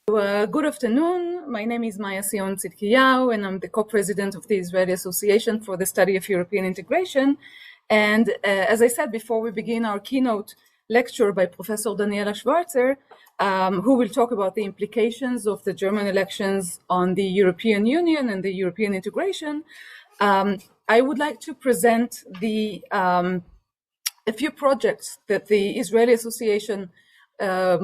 Good afternoon. My name is Maya Sion Tzidkiyahu, and I'm the co-president of the Israeli Association for the Study of European Integration. And as I said before, we begin our keynote lecture by Professor Daniela Schwarzer, who will talk about the implications of the German elections on the European Union and the European integration. I would like to present a few projects that the Israeli Association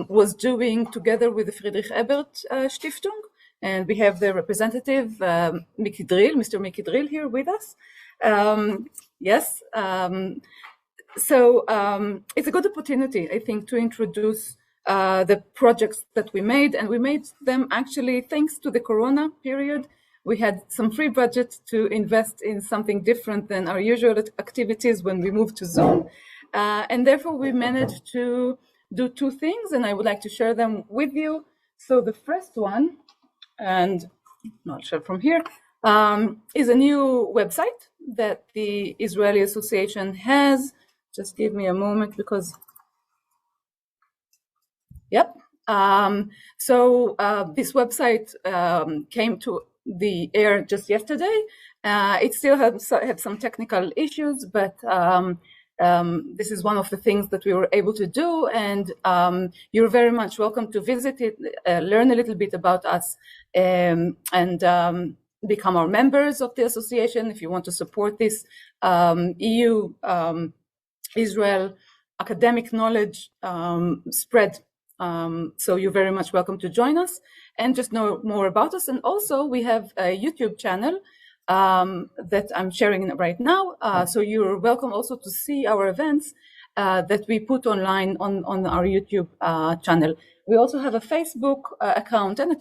was doing together with the Friedrich-Ebert-Stiftung, and we have the representative, Mr. Miki Drill here with us. Yes, so it's a good opportunity, I think, to introduce the projects that we made, and we made them actually thanks to the Corona period. We had some free budget to invest in something different than our usual activities when we moved to Zoom, and therefore we managed to do two things, and I would like to share them with you. So the first one, and not sure from here, is a new website that the Israeli Association has. Just give me a moment because, yep. So this website came to the air just yesterday. It still had some technical issues, but this is one of the things that we were able to do, and you're very much welcome to visit it, learn a little bit about us, and become our members of the association if you want to support this EU-Israel academic knowledge spread. So you're very much welcome to join us and just know more about us. And also we have a YouTube channel that I'm sharing right now. So you're welcome also to see our events that we put online on our YouTube channel. We also have a Facebook account and a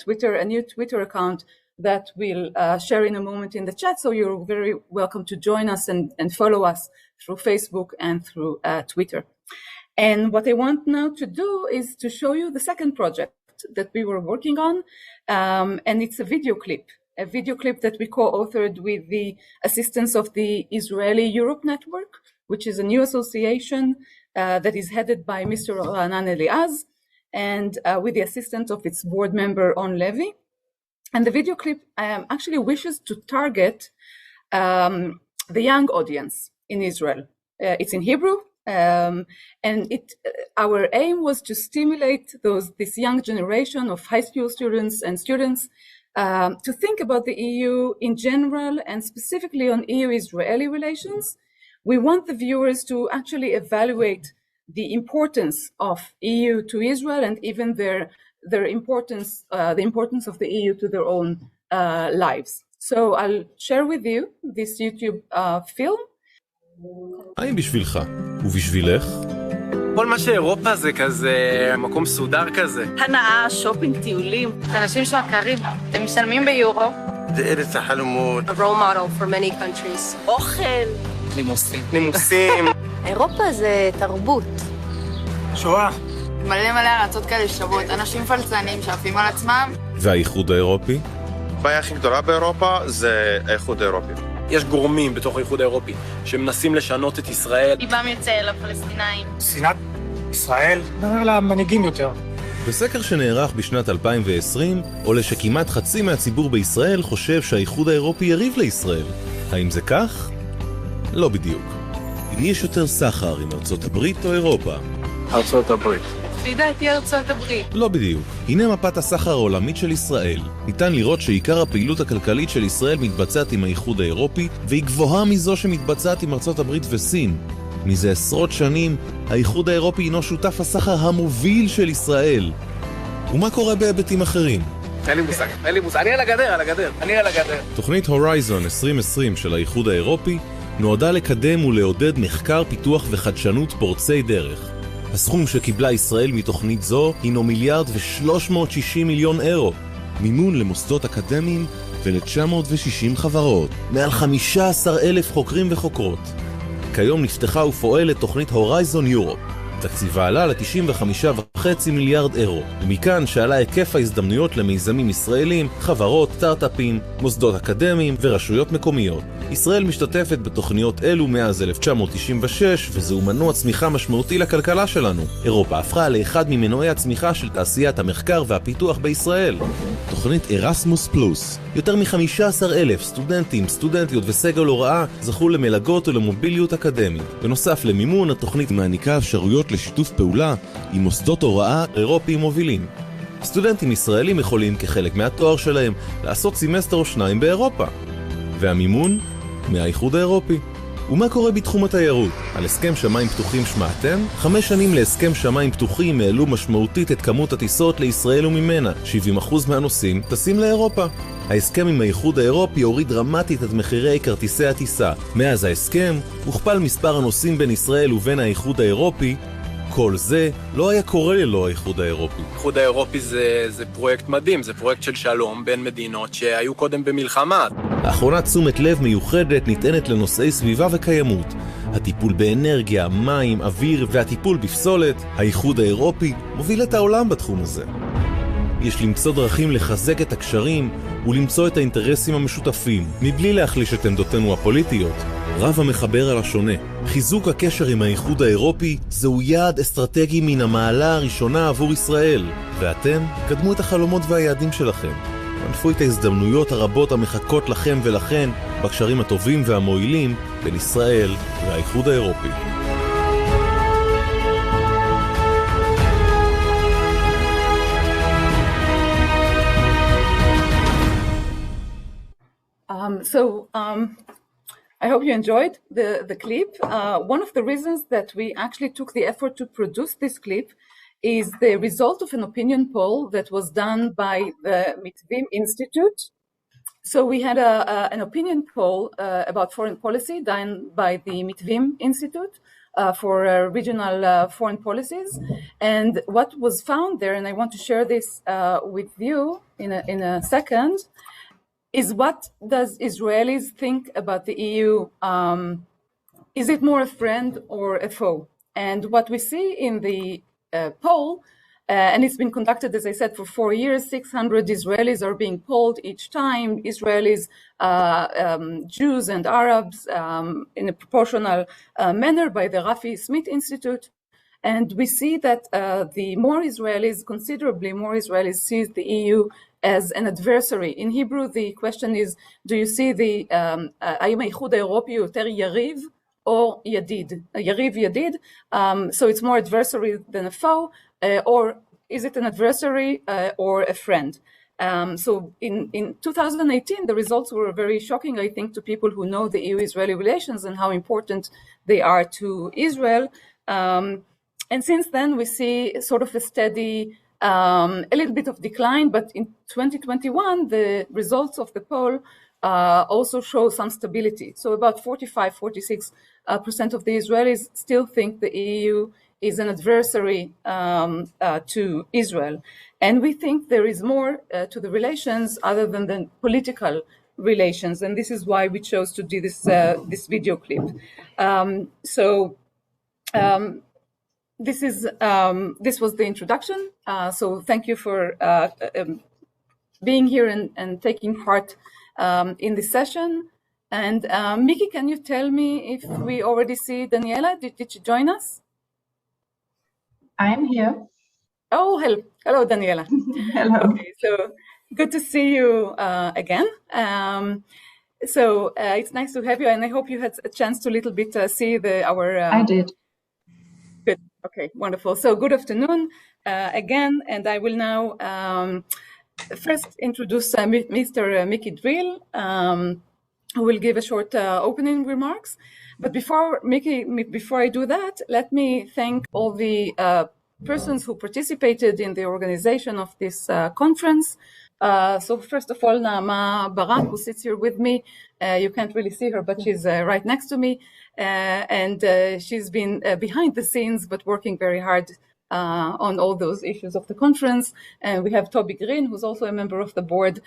new Twitter account that we'll share in a moment in the chat. So you're very welcome to join us and follow us through Facebook and through Twitter. And what I want now to do is to show you the second project that we were working on. And it's a video clip that we co-authored with the assistance of the Israeli Europe Network, which is a new association that is headed by Mr. Ranan Eliaz, and with the assistance of its board member, On Levy. And the video clip actually wishes to target the young audience in Israel. It's in Hebrew, and our aim was to stimulate this young generation of high school students and students to think about the EU in general and specifically on EU-Israeli relations. We want the viewers to actually evaluate the importance of EU to Israel and even their importance, the importance of the EU to their own lives. So I'll share with you this YouTube film. האם בשבילך ובשבילך? כל מה שאירופה זה כזה מקום סודר כזה. הנאה, שופינג, טיולים. אנשים שמכירים, הם משלמים ביורו. זה ארץ החלומות. A role model for many countries. אוכל. נימוסים. אירופה זה תרבות. שואה. מלא ארצות כאלה שוות, אנשים פלצנים שעפים על עצמם. והאיחוד האירופי? הבעיה הכי גדולה באירופה זה האיחוד האירופי. יש גורמים בתוך האיחוד האירופי שמנסים לשנות את ישראל. ליבם יוצא אל הפלסטינאים. שנאת ישראל, נראה למנהיגים יותר. בסקר שנערך בשנת 2020, עולה שכמעט חצי מהציבור בישראל חושב שהאיחוד האירופי יריב לישראל. האם זה כך? לא בדיוק. אם יש יותר סחר עם ארצות הברית או אירופה? ארצות הברית. לדעתי ארצות הברית. לא בדיוק. הנה מפת הסחר העולמית של ישראל. ניתן לראות שעיקר הפעילות הכלכלית של ישראל מתבצעת עם האיחוד האירופי, והיא גבוהה מזו שמתבצעת עם ארצות הברית וסין. מזה עשרות שנים, האיחוד האירופי הינו שותף הסחר המוביל של ישראל. ומה קורה בהיבטים אחרים? אין לי מושג. אני על הגדר. תוכנית הורייזון 2020 של האיחוד האירופי נועדה לקדם ולעודד מחקר, פיתוח וחדשנות פורצי דרך. הסכום שקיבלה ישראל מתוכנית זו הינו 1,360 מיליון אירו, מימון למוסדות אקדמיים ול-960 חברות, מעל 15,000 חוקרים וחוקרות. כיום נפתחה ופועלת תוכנית הורייזון יורופ. תקציבה עלה ל-95.5 מיליארד אירו, ומכאן שעלה היקף ההזדמנויות למיזמים ישראלים, חברות, סטארט-אפים, מוסדות אקדמיים ורשויות מקומיות. ישראל משתתפת בתוכניות אלו מאז 1996, וזהו מנוע צמיחה משמעותי לכלכלה שלנו. אירופה הפכה לאחד ממנועי הצמיחה של תעשיית המחקר והפיתוח בישראל. תוכנית ארסמוס פלוס. יותר מ-15,000 סטודנטים, סטודנטיות וסגל הוראה זכו למלגות ולמוביליות אקדמית. בנוסף למימון, התוכנית מעניקה אפשרויות לשיתוף פעולה עם מוסדות הוראה אירופיים מובילים. סטודנטים ישראלים יכולים כחלק מהתואר שלהם לעשות סמסטר או שניים באירופה. והמימון? מהאיחוד האירופי. ומה קורה בתחום התיירות? על הסכם שמיים פתוחים שמעתם? 5 שנים להסכם שמיים פתוחים העלו משמעותית את כמות הטיסות לישראל וממנה. 70% מהנוסעים טסים לאירופה. ההסכם עם האיחוד האירופי הוריד דרמטית את מחירי כרטיסי הטיסה. מאז ההסכם הוכפל מספר הנוסעים בין ישראל ובין האיחוד האירופי. כל זה לא היה קורה ללא האיחוד האירופי. האיחוד האירופי זה פרויקט מדהים, זה פרויקט של שלום בין מדינות שהיו קודם במלחמה. לאחרונה תשומת לב מיוחדת ניתנת לנושאי סביבה וקיימות. הטיפול באנרגיה, מים, אוויר והטיפול בפסולת. האיחוד האירופי מוביל את העולם בתחום הזה. יש למצוא דרכים לחזק את הקשרים ולמצוא את האינטרסים המשותפים, מבלי להחליש את עמדותינו הפוליטיות. רב המחבר על השונה. חיזוק הקשר עם האיחוד האירופי זהו יעד אסטרטגי מן המעלה הראשונה עבור ישראל. ואתם קדמו את החלומות והיעדים שלכם. ענפו את ההזדמנויות הרבות המחכות לכם ולכן בקשרים הטובים והמועילים בין ישראל והאיחוד האירופי. I hope you enjoyed the clip. One of the reasons that we actually took the effort to produce this clip is the result of an opinion poll that was done by the Mitvim Institute. So we had an opinion poll about foreign policy done by the Mitvim Institute for regional foreign policies. And what was found there, and I want to share this with you in a second, is what does Israelis think about the EU? Is it more a friend or a foe? And what we see in the poll, and it's been conducted, as I said, for 4 years, 600 Israelis are being polled each time, Israelis, Jews and Arabs, in a proportional manner by the Rafi Smith Institute. And we see that the more Israelis, considerably more Israelis, sees the EU as an adversary. In Hebrew, the question is, do you see the האם האיחוד האירופי יותר יריב או ידיד? יריב ידיד, so it's more adversary than a foe, or is it an adversary or a friend? So in 2018, the results were very shocking, I think, to people who know the EU-Israeli relations and how important they are to Israel. And since then, we see sort of a steady, a little bit of decline, but in 2021, the results of the poll also show some stability. So about 45-46% of the Israelis still think the EU is an adversary to Israel. And we think there is more to the relations other than the political relations. And this is why we chose to do this, this video clip. This was the introduction. So thank you for being here and taking part in this session. And Miki, can you tell me if we already see Daniela? Did she join us? I am here. Oh, hello, Daniela. Hello. Okay, so good to see you again. So it's nice to have you, and I hope you had a chance to little bit see our. I did. Good. Okay, wonderful. So good afternoon again, and I will now first introduce Mr. Miki Drill, who will give a short opening remarks. But before I do that, let me thank all the persons who participated in the organization of this conference. So first of all, Naama Barak, who sits here with me. You can't really see her, but she's right next to me. And she's been behind the scenes, but working very hard on all those issues of the conference. And we have Toby Green, who's also a member of the board,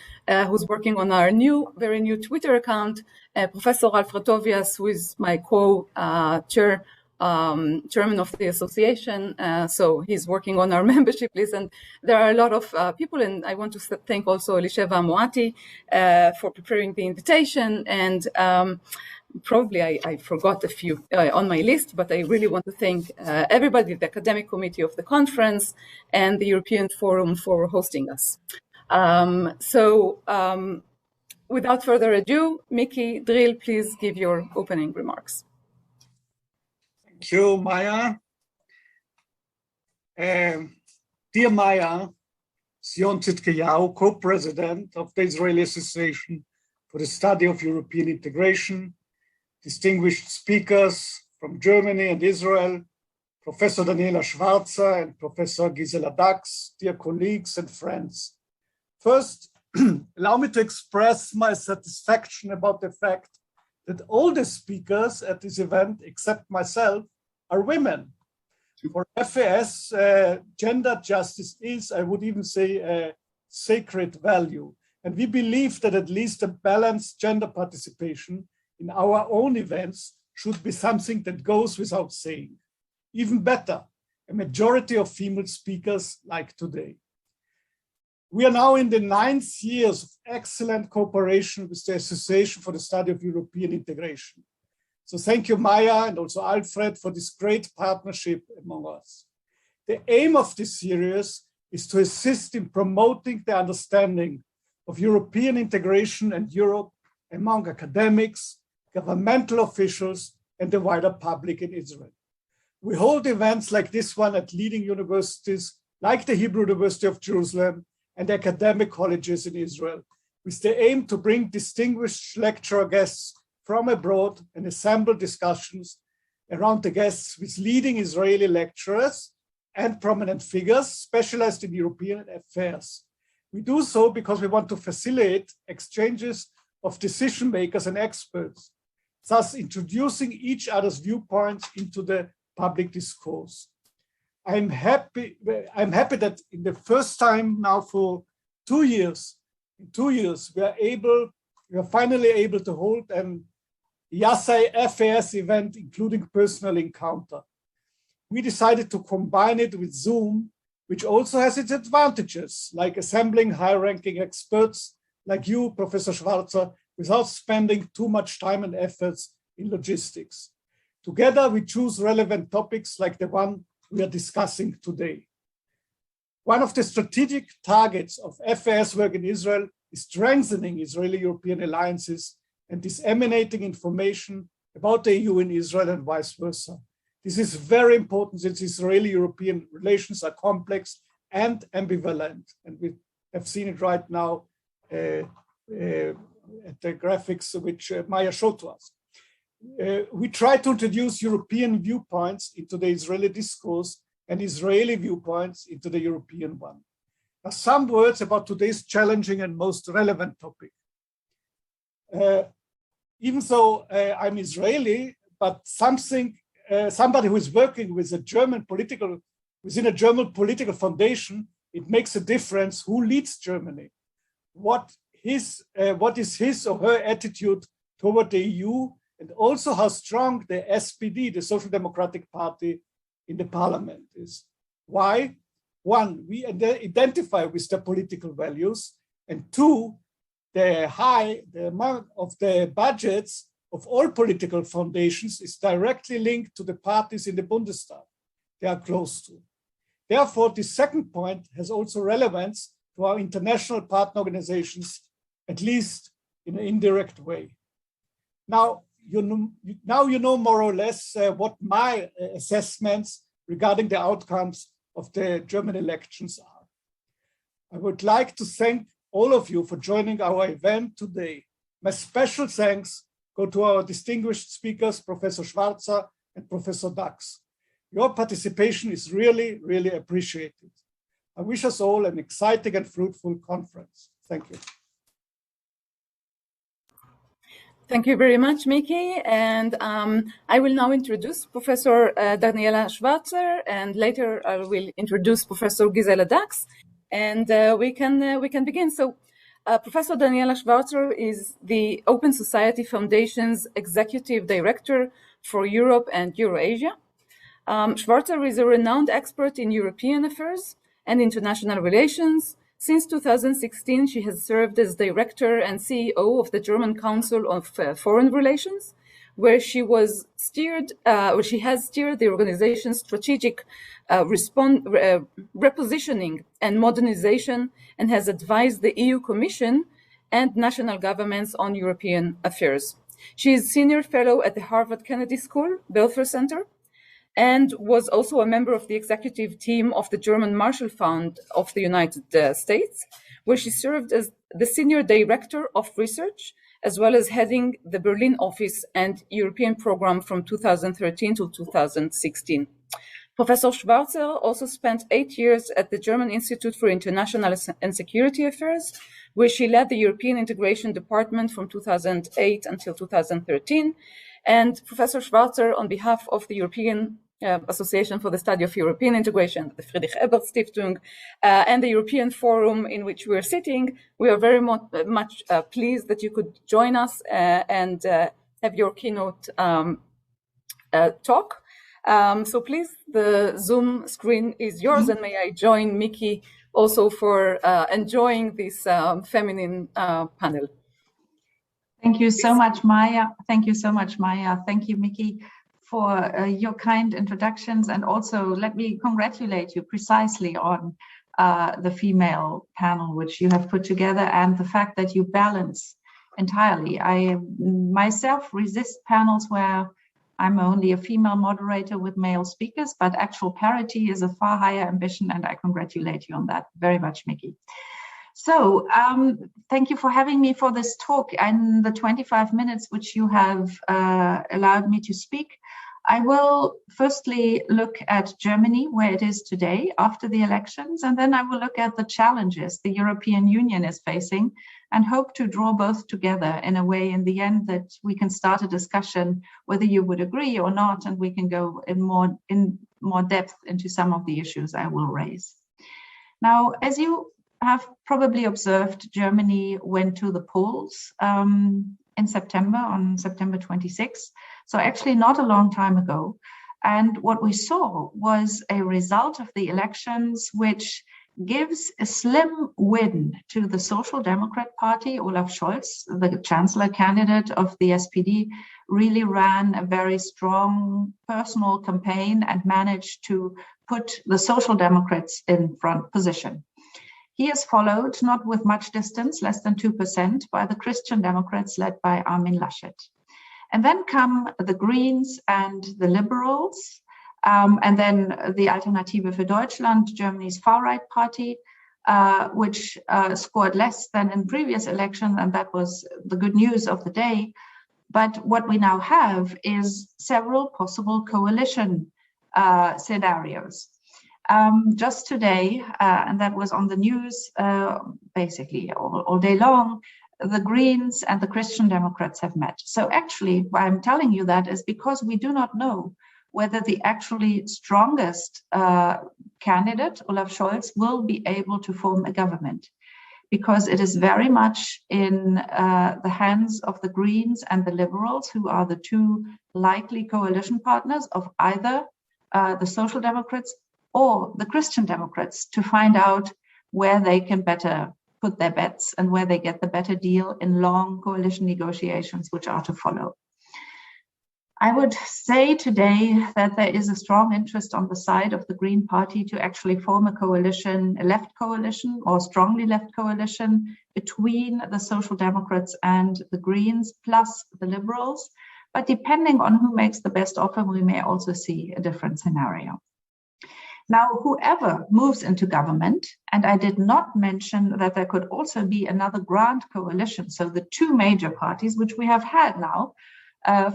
who's working on our very new Twitter account. Professor Alfred Tovias, who is my co-chair chairman of the association. So he's working on our membership list, and there are a lot of people. And I want to thank also Elisheva Moati for preparing the invitation. And probably I forgot a few on my list, but I really want to thank everybody, the academic committee of the conference and the European Forum for hosting us. Without further ado, Mickey Drill, please give your opening remarks. Thank you, Maya. Dear Maya, Zion Tzidkiyahu, co-president of the Israeli Association for the Study of European Integration, distinguished speakers from Germany and Israel, Professor Daniela Schwarzer and Professor Gisela Dax, dear colleagues and friends. First, allow me to express my satisfaction about the fact that all the speakers at this event, except myself, are women. For FAS, gender justice is, I would even say, a sacred value. And we believe that at least a balanced gender participation in our own events should be something that goes without saying. Even better, a majority of female speakers like today. We are now in the 9th years of excellent cooperation with the Association for the Study of European Integration. So thank you, Maya, and also Alfred, for this great partnership among us. The aim of this series is to assist in promoting the understanding of European integration and Europe among academics, governmental officials, and the wider public in Israel. We hold events like this one at leading universities like the Hebrew University of Jerusalem and academic colleges in Israel, with the aim to bring distinguished lecturer guests from abroad and assemble discussions around the guests with leading Israeli lecturers and prominent figures specialized in European affairs. We do so because we want to facilitate exchanges of decision makers and experts, thus introducing each other's viewpoints into the public discourse. I'm happy that in the first time now for 2 years, in 2 years, we are finally able to hold an IASEI FAS event, including personal encounter. We decided to combine it with Zoom, which also has its advantages, like assembling high-ranking experts like you, Professor Schwarzer, without spending too much time and efforts in logistics. Together, we choose relevant topics like the one we are discussing today. One of the strategic targets of FAS work in Israel is strengthening Israeli-European alliances and disseminating information about the EU in Israel and vice versa. This is very important since Israeli-European relations are complex and ambivalent. And we have seen it right now at the graphics which Maya showed to us. We try to introduce European viewpoints into the Israeli discourse and Israeli viewpoints into the European one. Now, some words about today's challenging and most relevant topic. Even though I'm Israeli, but somebody who is working with within a German political foundation, it makes a difference who leads Germany. What is his or her attitude toward the EU, and also how strong the SPD, the Social Democratic Party in the parliament is. Why? One, we identify with the political values, and two, the amount of the budgets of all political foundations is directly linked to the parties in the Bundestag they are close to. Therefore, the second point has also relevance to our international partner organizations, at least in an indirect way. Now you know more or less what my assessments regarding the outcomes of the German elections are. I would like to thank all of you for joining our event today. My special thanks go to our distinguished speakers, Professor Schwarzer and Professor Dax. Your participation is really, really appreciated. I wish us all an exciting and fruitful conference. Thank you. Thank you very much, Mickey. And I will now introduce Professor Daniela Schwarzer, and later I will introduce Professor Gisela Dax, and we can begin. So, Professor Daniela Schwarzer is the Open Society Foundation's Executive Director for Europe and Eurasia. Schwarzer is a renowned expert in European affairs and international relations. Since 2016, she has served as director and CEO of the German Council of Foreign Relations, where she has steered the organization's strategic repositioning and modernization, and has advised the EU Commission and national governments on European affairs. She is senior fellow at the Harvard Kennedy School, Belfer Center, and was also a member of the executive team of the German Marshall Fund of the United States, where she served as the senior director of research, as well as heading the Berlin office and European program from 2013 to 2016. Professor Schwarzer also spent 8 years at the German Institute for International and Security Affairs, where she led the European Integration Department from 2008 until 2013. And Professor Schwarzer, on behalf of the European Association for the Study of European Integration, the Friedrich-Ebert-Stiftung, and the European Forum in which we're sitting, we are very much pleased that you could join us and have your keynote talk. So please, the Zoom screen is yours, and may I join Miki also for enjoying this feminine panel. Thank you so much, Maya. Thank you so much, Maya. Thank you, Miki, for your kind introductions. And also let me congratulate you precisely on the female panel, which you have put together, and the fact that you balance entirely. I myself resist panels where I'm only a female moderator with male speakers, but actual parity is a far higher ambition, and I congratulate you on that very much, Miki. So thank you for having me for this talk and the 25 minutes which you have allowed me to speak. I will firstly look at Germany, where it is today after the elections, and then I will look at the challenges the European Union is facing and hope to draw both together in a way in the end that we can start a discussion whether you would agree or not, and we can go in more depth into some of the issues I will raise. Now, as you have probably observed, Germany went to the polls in September, on September 26th. So actually not a long time ago. And what we saw was a result of the elections which gives a slim win to the Social Democrat Party. Olaf Scholz, the chancellor candidate of the SPD, really ran a very strong personal campaign and managed to put the Social Democrats in front position. He is followed, not with much distance, less than 2%, by the Christian Democrats led by Armin Laschet. And then come the Greens and the Liberals, and then the Alternative für Deutschland, Germany's far-right party, which scored less than in previous elections, and that was the good news of the day. But what we now have is several possible coalition scenarios. Just today, and that was on the news basically all day long, the Greens and the Christian Democrats have met. So actually, why I'm telling you that is because we do not know whether the actually strongest candidate, Olaf Scholz, will be able to form a government, because it is very much in the hands of the Greens and the Liberals, who are the two likely coalition partners of either the Social Democrats or the Christian Democrats, to find out where they can better put their bets and where they get the better deal in long coalition negotiations which are to follow. I would say today that there is a strong interest on the side of the Green Party to actually form a coalition, a left coalition or strongly left coalition between the Social Democrats and the Greens plus the Liberals. But depending on who makes the best offer, we may also see a different scenario. Now, whoever moves into government, and I did not mention that there could also be another grand coalition, so the two major parties, which we have had now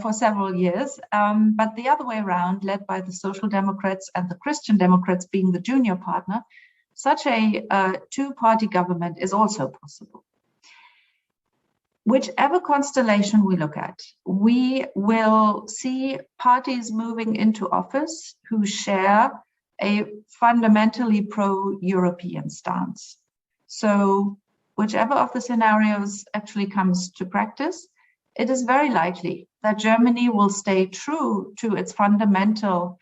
for several years, but the other way around, led by the Social Democrats and the Christian Democrats being the junior partner, such a two-party government is also possible. Whichever constellation we look at, we will see parties moving into office who share a fundamentally pro-European stance. So whichever of the scenarios actually comes to practice, it is very likely that Germany will stay true to its fundamental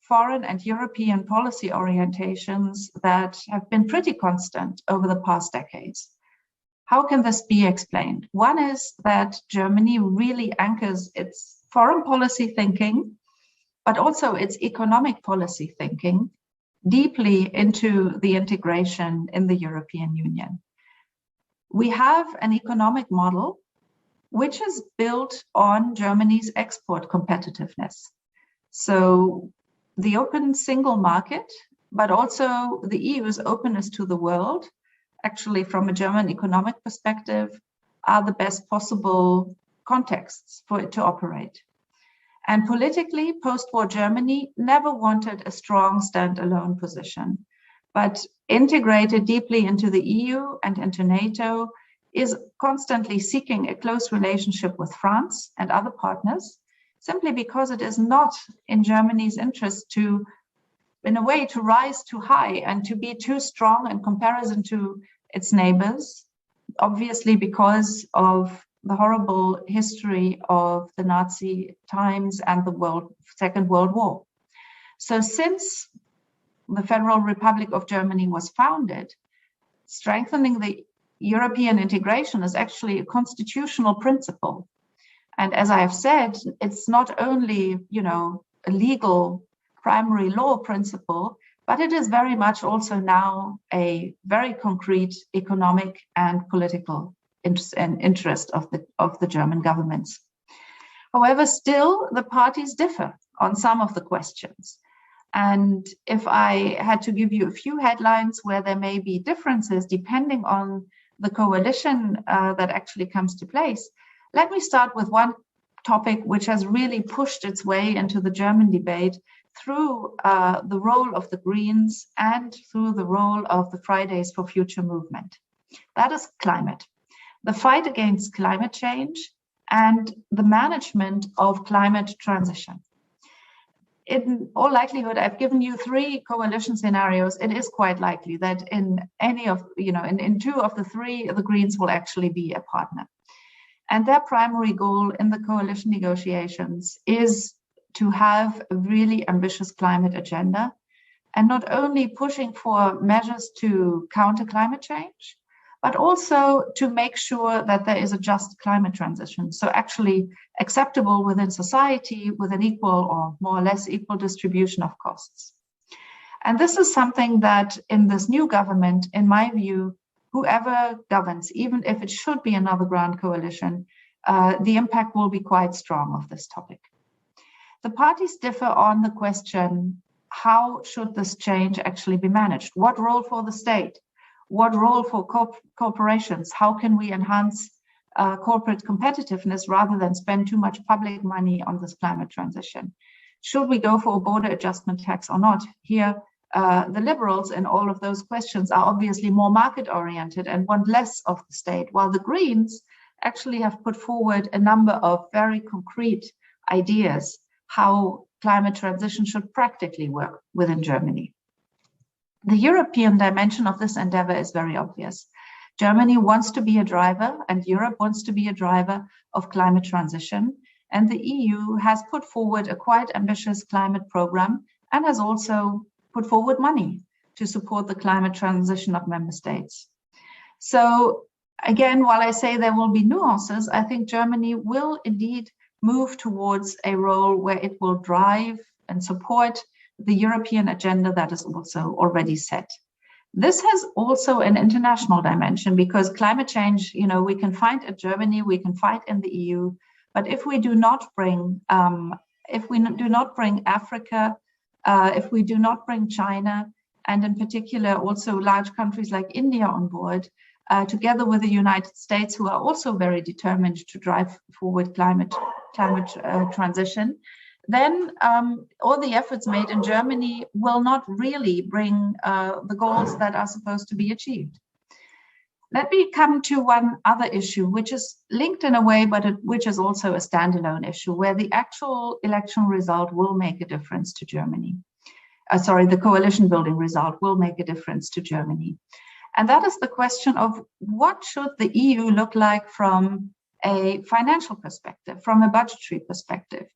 foreign and European policy orientations that have been pretty constant over the past decades. How can this be explained? One is that Germany really anchors its foreign policy thinking, but also its economic policy thinking deeply into the integration in the European Union. We have an economic model which is built on Germany's export competitiveness. So the open single market, but also the EU's openness to the world, actually from a German economic perspective, are the best possible contexts for it to operate. And politically, post-war Germany never wanted a strong standalone position, but integrated deeply into the EU and into NATO, is constantly seeking a close relationship with France and other partners, simply because it is not in Germany's interest to, in a way, to rise too high and to be too strong in comparison to its neighbors, obviously because of the horrible history of the Nazi times and the Second World War. So since the Federal Republic of Germany was founded, strengthening the European integration is actually a constitutional principle. And as I have said, it's not only, a legal primary law principle, but it is very much also now a very concrete economic and political interest of the German governments. However, still the parties differ on some of the questions. And if I had to give you a few headlines where there may be differences depending on the coalition that actually comes to place, let me start with one topic which has really pushed its way into the German debate through the role of the Greens and through the role of the Fridays for Future movement. That is climate. The fight against climate change and the management of climate transition. In all likelihood, I've given you 3 coalition scenarios. It is quite likely that in any of, in 2 of the 3, the Greens will actually be a partner. And their primary goal in the coalition negotiations is to have a really ambitious climate agenda, and not only pushing for measures to counter climate change, but also to make sure that there is a just climate transition. So actually acceptable within society with an equal or more or less equal distribution of costs. And this is something that in this new government, in my view, whoever governs, even if it should be another grand coalition, the impact will be quite strong of this topic. The parties differ on the question, how should this change actually be managed? What role for the state? What role for corporations? How can we enhance corporate competitiveness rather than spend too much public money on this climate transition? Should we go for a border adjustment tax or not? Here, the liberals in all of those questions are obviously more market oriented and want less of the state, while the Greens actually have put forward a number of very concrete ideas how climate transition should practically work within Germany. The European dimension of this endeavor is very obvious. Germany wants to be a driver, and Europe wants to be a driver of climate transition. And the EU has put forward a quite ambitious climate program and has also put forward money to support the climate transition of member states. So again, while I say there will be nuances, I think Germany will indeed move towards a role where it will drive and support the European agenda that is also already set. This has also an international dimension because climate change, we can fight in Germany, we can fight in the EU, but if we do not bring, Africa, if we do not bring China, and in particular also large countries like India on board, together with the United States, who are also very determined to drive forward climate transition, then all the efforts made in Germany will not really bring the goals that are supposed to be achieved. Let me come to one other issue, which is linked in a way, but which is also a standalone issue, where the actual election result will make a difference to Germany. The coalition building result will make a difference to Germany. And that is the question of what should the EU look like from a financial perspective, from a budgetary perspective.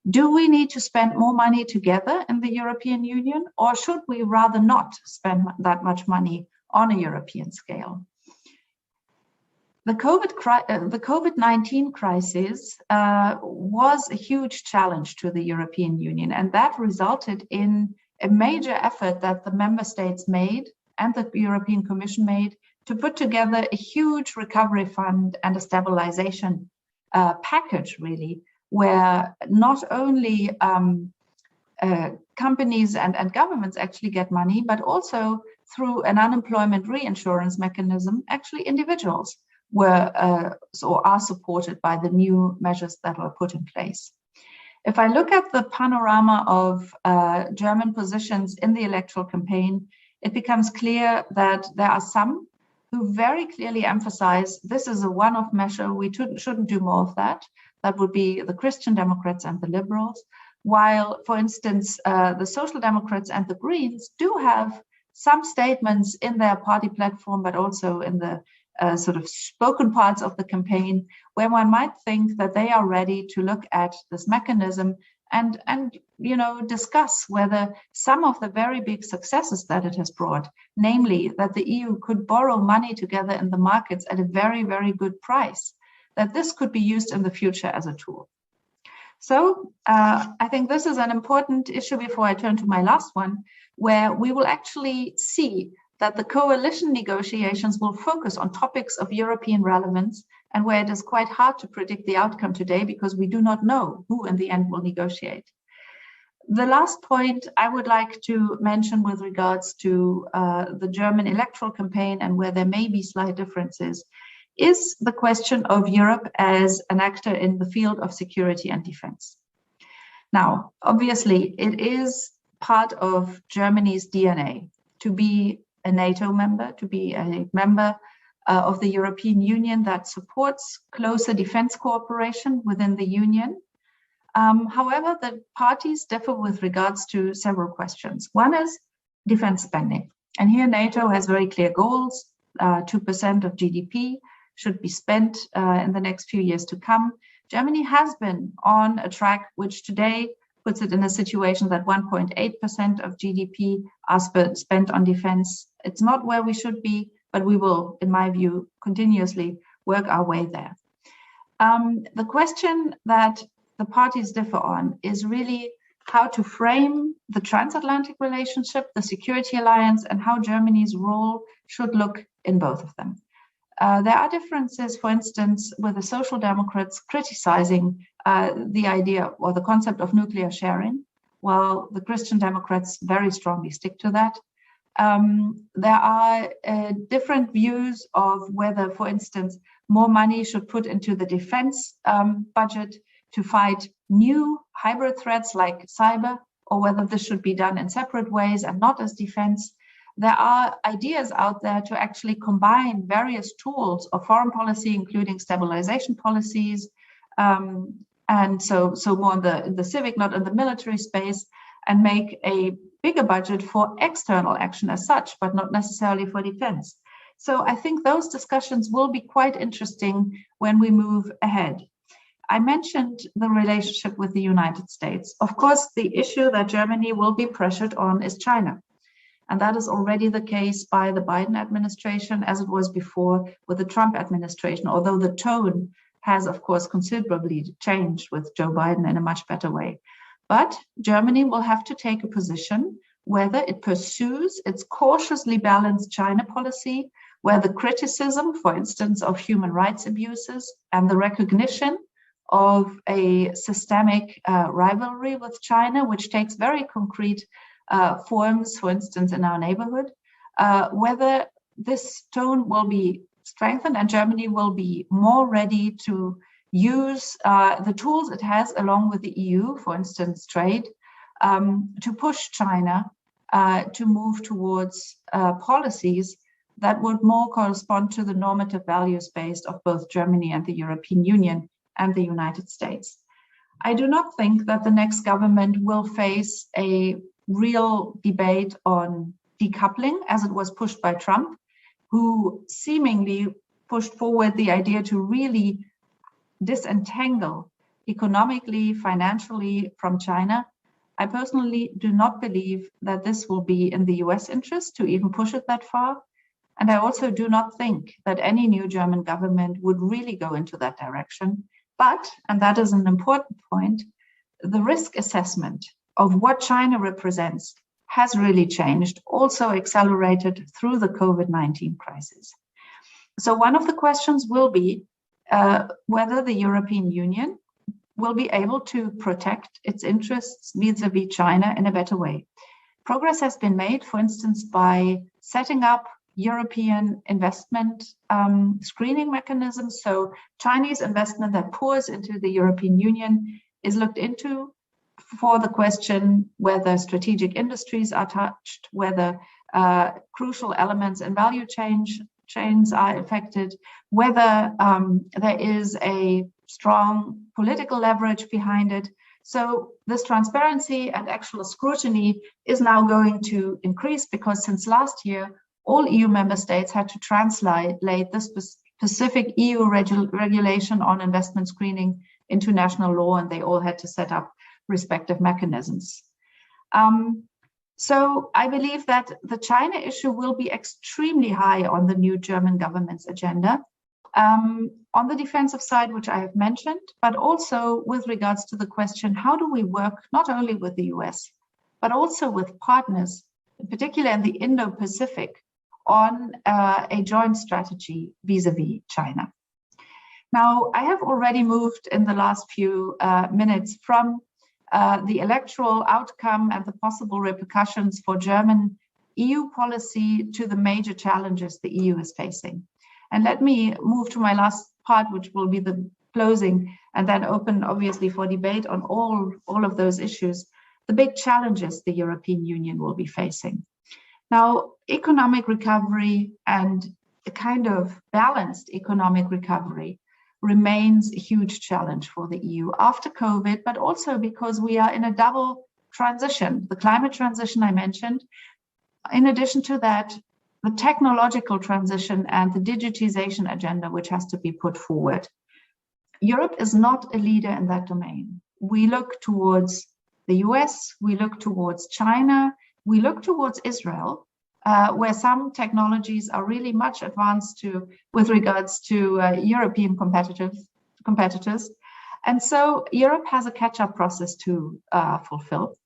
Do we need to spend more money together in the European Union, or should we rather not spend that much money on a European scale? The COVID-19 crisis was a huge challenge to the European Union, and that resulted in a major effort that the member states made and the European Commission made to put together a huge recovery fund and a stabilization package, really, where not only companies and governments actually get money, but also through an unemployment reinsurance mechanism, actually individuals were or are supported by the new measures that were put in place. If I look at the panorama of German positions in the electoral campaign, it becomes clear that there are some who very clearly emphasize this is a one-off measure, we shouldn't do more of that. That would be the Christian Democrats and the Liberals, while, for instance, the Social Democrats and the Greens do have some statements in their party platform, but also in the sort of spoken parts of the campaign, where one might think that they are ready to look at this mechanism and discuss whether some of the very big successes that it has brought, namely that the EU could borrow money together in the markets at a very, very good price, that this could be used in the future as a tool. So I think this is an important issue before I turn to my last one, where we will actually see that the coalition negotiations will focus on topics of European relevance, and where it is quite hard to predict the outcome today because we do not know who in the end will negotiate. The last point I would like to mention with regards to the German electoral campaign and where there may be slight differences is the question of Europe as an actor in the field of security and defense. Now, obviously, it is part of Germany's DNA to be a NATO member, to be a member of the European Union that supports closer defense cooperation within the Union. However, the parties differ with regards to several questions. One is defense spending. And here NATO has very clear goals. 2% of GDP should be spent in the next few years to come. Germany has been on a track which today puts it in a situation that 1.8% of GDP are spent on defense. It's not where we should be, but we will, in my view, continuously work our way there. The question that the parties differ on is really how to frame the transatlantic relationship, the security alliance, and how Germany's role should look in both of them. There are differences, for instance, with the Social Democrats criticizing the idea or the concept of nuclear sharing, while the Christian Democrats very strongly stick to that. There are different views of whether, for instance, more money should put into the defense budget to fight new hybrid threats like cyber, or whether this should be done in separate ways and not as defense. There are ideas out there to actually combine various tools of foreign policy, including stabilization policies, and so more in the civic, not in the military space, and make a bigger budget for external action as such, but not necessarily for defense. So I think those discussions will be quite interesting when we move ahead. I mentioned the relationship with the United States. Of course, the issue that Germany will be pressured on is China. And that is already the case by the Biden administration, as it was before with the Trump administration, although the tone has, of course, considerably changed with Joe Biden in a much better way. But Germany will have to take a position whether it pursues its cautiously balanced China policy, where the criticism, for instance, of human rights abuses and the recognition of a systemic rivalry with China, which takes very concrete forms, for instance, in our neighborhood, whether this tone will be strengthened and Germany will be more ready to use the tools it has along with the EU, for instance, trade, to push China to move towards policies that would more correspond to the normative values based of both Germany and the European Union and the United States. I do not think that the next government will face a real debate on decoupling, as it was pushed by Trump, who seemingly pushed forward the idea to really disentangle economically, financially from China. I personally do not believe that this will be in the US interest to even push it that far. And I also do not think that any new German government would really go into that direction. But, and that is an important point, the risk assessment of what China represents has really changed, also accelerated through the COVID-19 crisis. So one of the questions will be whether the European Union will be able to protect its interests vis-a-vis China in a better way. Progress has been made, for instance, by setting up European investment screening mechanisms. So Chinese investment that pours into the European Union is looked into for the question whether strategic industries are touched, whether crucial elements in value chains are affected, whether there is a strong political leverage behind it. So this transparency and actual scrutiny is now going to increase because since last year, all EU member states had to translate this specific EU regulation on investment screening into national law, and they all had to set up respective mechanisms. So I believe that the China issue will be extremely high on the new German government's agenda. On the defensive side, which I have mentioned, but also with regards to the question, how do we work not only with the US, but also with partners, in particular in the Indo-Pacific, on a joint strategy vis-a-vis China. Now, I have already moved in the last few minutes from the electoral outcome and the possible repercussions for German EU policy to the major challenges the EU is facing. And let me move to my last part, which will be the closing, and then open, obviously, for debate on all of those issues, the big challenges the European Union will be facing. Now, economic recovery and a kind of balanced economic recovery remains a huge challenge for the EU after COVID, but also because we are in a double transition, the climate transition I mentioned. In addition to that, the technological transition and the digitization agenda, which has to be put forward. Europe is not a leader in that domain. We look towards the US, we look towards China, we look towards Israel, where some technologies are really much advanced with regards to European competitors. And so Europe has a catch-up process to fulfill.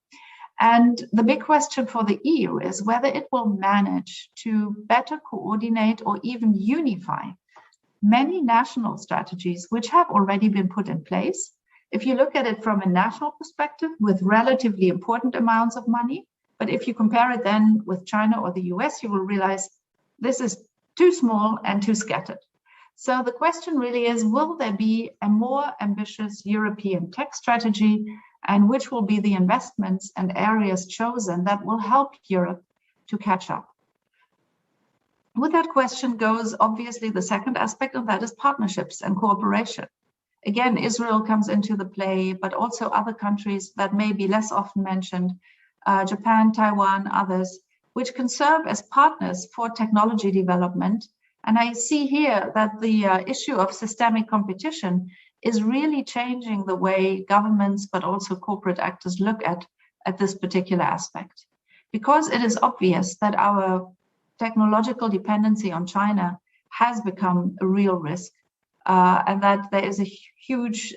And the big question for the EU is whether it will manage to better coordinate or even unify many national strategies which have already been put in place. If you look at it from a national perspective with relatively important amounts of money, but if you compare it then with China or the US, you will realize this is too small and too scattered. So the question really is, will there be a more ambitious European tech strategy, and which will be the investments and areas chosen that will help Europe to catch up? With that question goes obviously the second aspect, and that is partnerships and cooperation. Again, Israel comes into the play, but also other countries that may be less often mentioned, Japan, Taiwan, others, which can serve as partners for technology development. And I see here that the issue of systemic competition is really changing the way governments, but also corporate actors look at this particular aspect. Because it is obvious that our technological dependency on China has become a real risk, and that there is a huge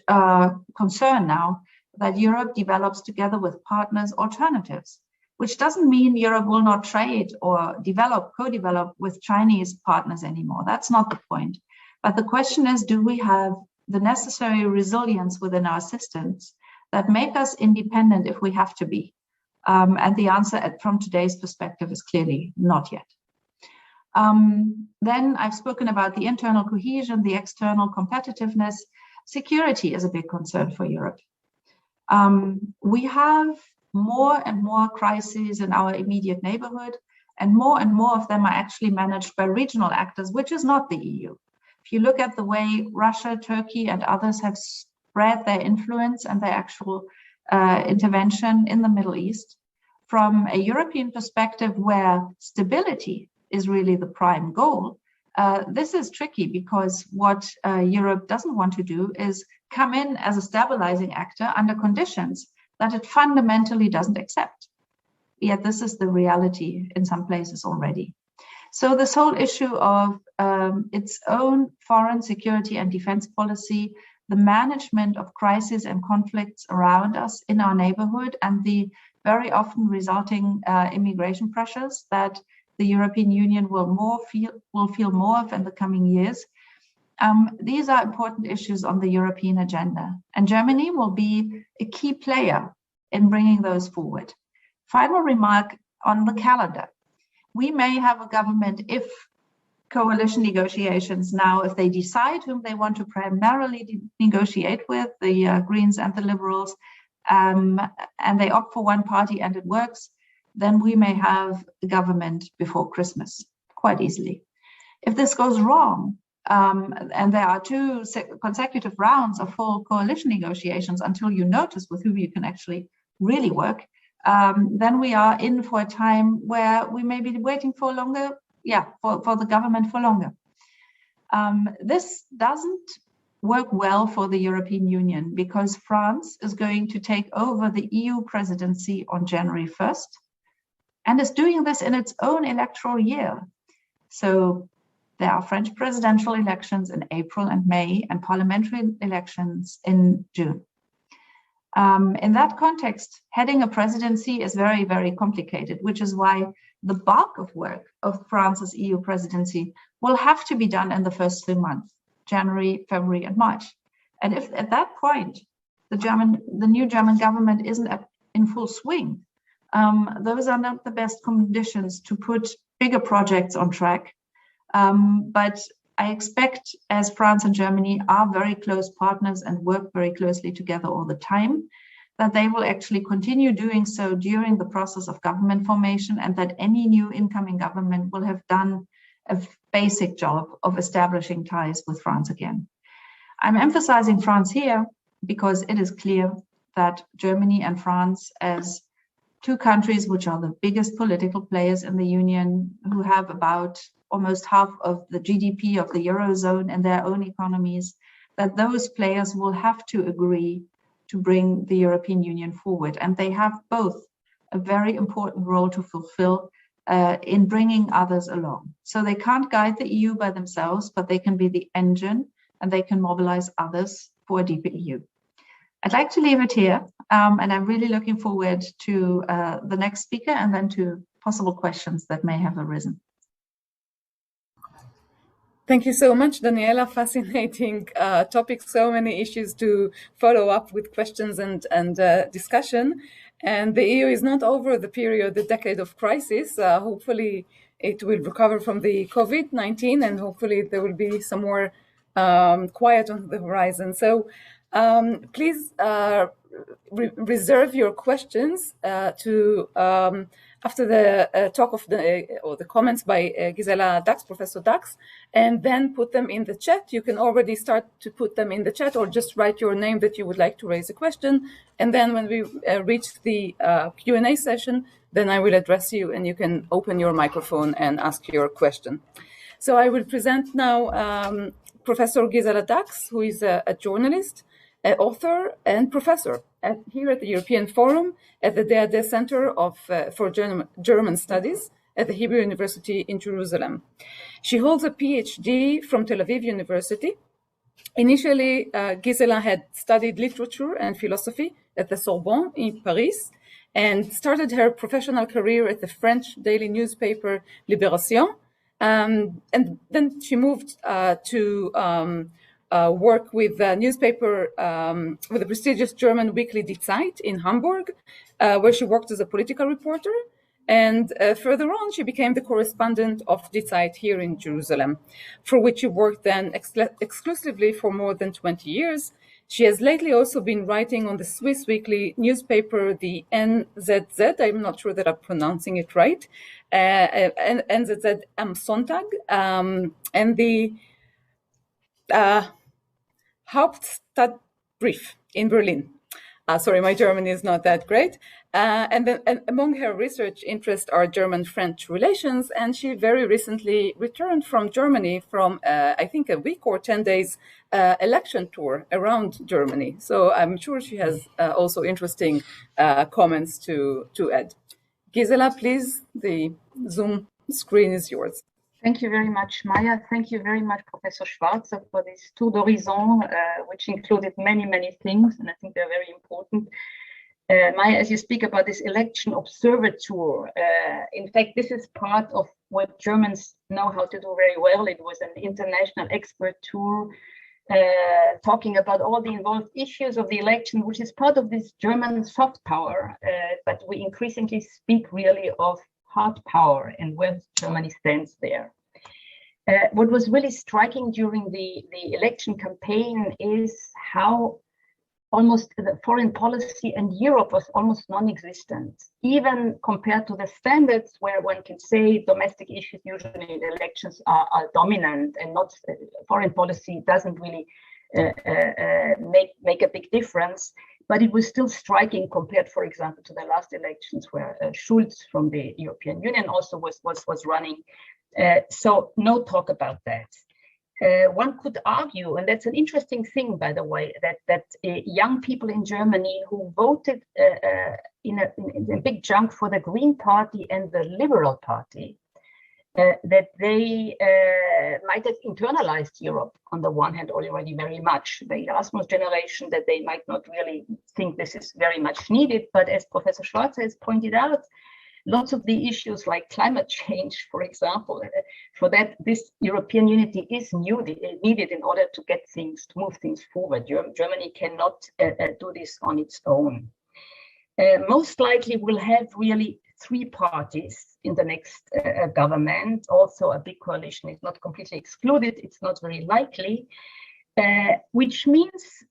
concern now that Europe develops together with partners alternatives, which doesn't mean Europe will not trade or co-develop with Chinese partners anymore. That's not the point. But the question is, do we have the necessary resilience within our systems that make us independent if we have to be? And the answer from today's perspective is clearly not yet. Then I've spoken about the internal cohesion, the external competitiveness. Security is a big concern for Europe. We have more and more crises in our immediate neighborhood, and more of them are actually managed by regional actors, which is not the EU. If you look at the way Russia, Turkey, and others have spread their influence and their actual intervention in the Middle East, from a European perspective where stability is really the prime goal, This is tricky because what Europe doesn't want to do is come in as a stabilizing actor under conditions that it fundamentally doesn't accept. Yet this is the reality in some places already. So this whole issue of its own foreign security and defense policy, the management of crises and conflicts around us in our neighborhood, and the very often resulting immigration pressures that the European Union will feel more of in the coming years. These are important issues on the European agenda, and Germany will be a key player in bringing those forward. Final remark on the calendar. We may have a government if coalition negotiations now, if they decide whom they want to primarily negotiate with, the Greens and the Liberals, and they opt for one party and it works, then we may have a government before Christmas, quite easily. If this goes wrong, and there are 2 consecutive rounds of full coalition negotiations until you notice with whom you can actually really work, then we are in for a time where we may be waiting for longer, for the government for longer. This doesn't work well for the European Union because France is going to take over the EU presidency on January 1st and is doing this in its own electoral year. So there are French presidential elections in April and May and parliamentary elections in June. In that context, heading a presidency is very, very complicated, which is why the bulk of work of France's EU presidency will have to be done in the first 3 months, January, February, and March. And if at that point, the new German government isn't in full swing, those are not the best conditions to put bigger projects on track. But I expect, as France and Germany are very close partners and work very closely together all the time, that they will actually continue doing so during the process of government formation, and that any new incoming government will have done a basic job of establishing ties with France again. I'm emphasizing France here because it is clear that Germany and France, as 2 countries which are the biggest political players in the Union, who have about almost half of the GDP of the Eurozone in their own economies, that those players will have to agree to bring the European Union forward. And they have both a very important role to fulfill in bringing others along. So they can't guide the EU by themselves, but they can be the engine and they can mobilize others for a deeper EU. I'd like to leave it here, and I'm really looking forward to the next speaker and then to possible questions that may have arisen. Thank you so much, Daniela. Fascinating topic, so many issues to follow up with questions and discussion. And the EU is not over the period, the decade of crisis. Hopefully it will recover from the COVID-19, and hopefully there will be some more quiet on the horizon. So please reserve your questions to after the talk of the comments by Gisela Dax, Professor Dax, and then put them in the chat. You can already start to put them in the chat, or just write your name that you would like to raise a question. And then when we reach the Q&A session, then I will address you and you can open your microphone and ask your question. So I will present now Professor Gisela Dax, who is a journalist, an author and professor here at the European Forum at the DAAD Center for German Studies at the Hebrew University in Jerusalem. She holds a PhD from Tel Aviv University. Initially, Gisela had studied literature and philosophy at the Sorbonne in Paris and started her professional career at the French daily newspaper Libération. And then she moved to work with a newspaper, with a prestigious German weekly Die Zeit in Hamburg, where she worked as a political reporter. And further on, she became the correspondent of Die Zeit here in Jerusalem, for which she worked then exclusively for more than 20 years. She has lately also been writing on the Swiss weekly newspaper, the NZZ. I'm not sure that I'm pronouncing it right. NZZ am Sonntag, and the Hauptstadtbrief in Berlin. Sorry, my German is not that great. And among her research interests are German-French relations, and she very recently returned from Germany from, I think, a week or 10 days election tour around Germany. So I'm sure she has also interesting comments to add. Gisela, please, the Zoom screen is yours. Thank you very much, Maya. Thank you very much, Professor Schwarzer, for this tour d'horizon, which included many, many things, and I think they're very important. Maya, as you speak about this election observer tour, in fact, this is part of what Germans know how to do very well. It was an international expert tour talking about all the involved issues of the election, which is part of this German soft power, but we increasingly speak really of hard power and where Germany stands there. What was really striking during the election campaign is how almost the foreign policy and Europe was almost non-existent, even compared to the standards where one can say domestic issues usually in elections are dominant and not foreign policy doesn't really make a big difference. But it was still striking compared, for example, to the last elections where Schulz from the European Union also was running. So no talk about that. One could argue, and that's an interesting thing, by the way, that young people in Germany who voted in a big chunk for the Green Party and the Liberal Party, that they might have internalized Europe on the one hand already very much. The Erasmus generation, that they might not really think this is very much needed, but as Professor Schwarzer has pointed out, lots of the issues like climate change, for example, for that this European unity is needed in order to get things, to move things forward. Germany cannot do this on its own. Most likely we'll have really 3 parties in the next government. Also a big coalition is not completely excluded. It's not very likely, which means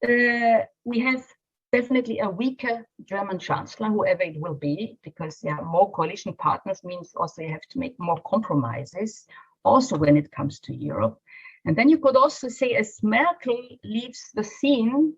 we have definitely a weaker German chancellor, whoever it will be, because there are more coalition partners, means also you have to make more compromises, also when it comes to Europe. And then you could also say, as Merkel leaves the scene,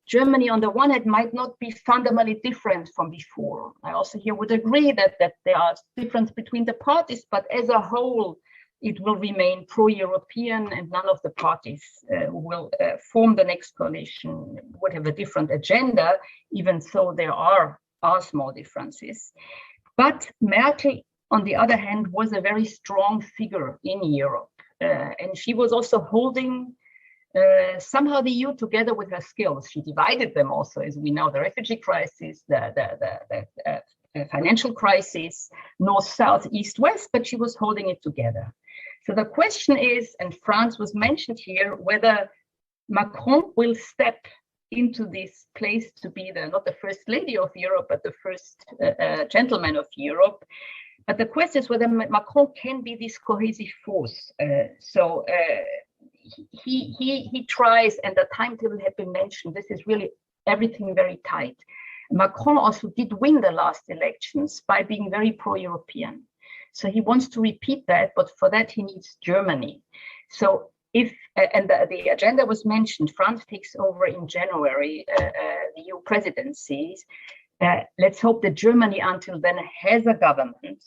Germany on the one hand might not be fundamentally different from before. I also here would agree that there are differences between the parties, but as a whole, it will remain pro-European, and none of the parties who will form the next coalition would have a different agenda, even though there are small differences. But Merkel, on the other hand, was a very strong figure in Europe. And she was also holding somehow the EU together with her skills. She divided them also, as we know, the refugee crisis, the financial crisis, north, south, east, west, but she was holding it together. So the question is, and France was mentioned here, whether Macron will step into this place to be not the first lady of Europe, but the first gentleman of Europe. But the question is whether Macron can be this cohesive force. He tries, and the timetable had been mentioned. This is really everything very tight. Macron also did win the last elections by being very pro-European. So he wants to repeat that, but for that he needs Germany. So if, and the agenda was mentioned, France takes over in January the EU presidencies. Let's hope that Germany until then has a government.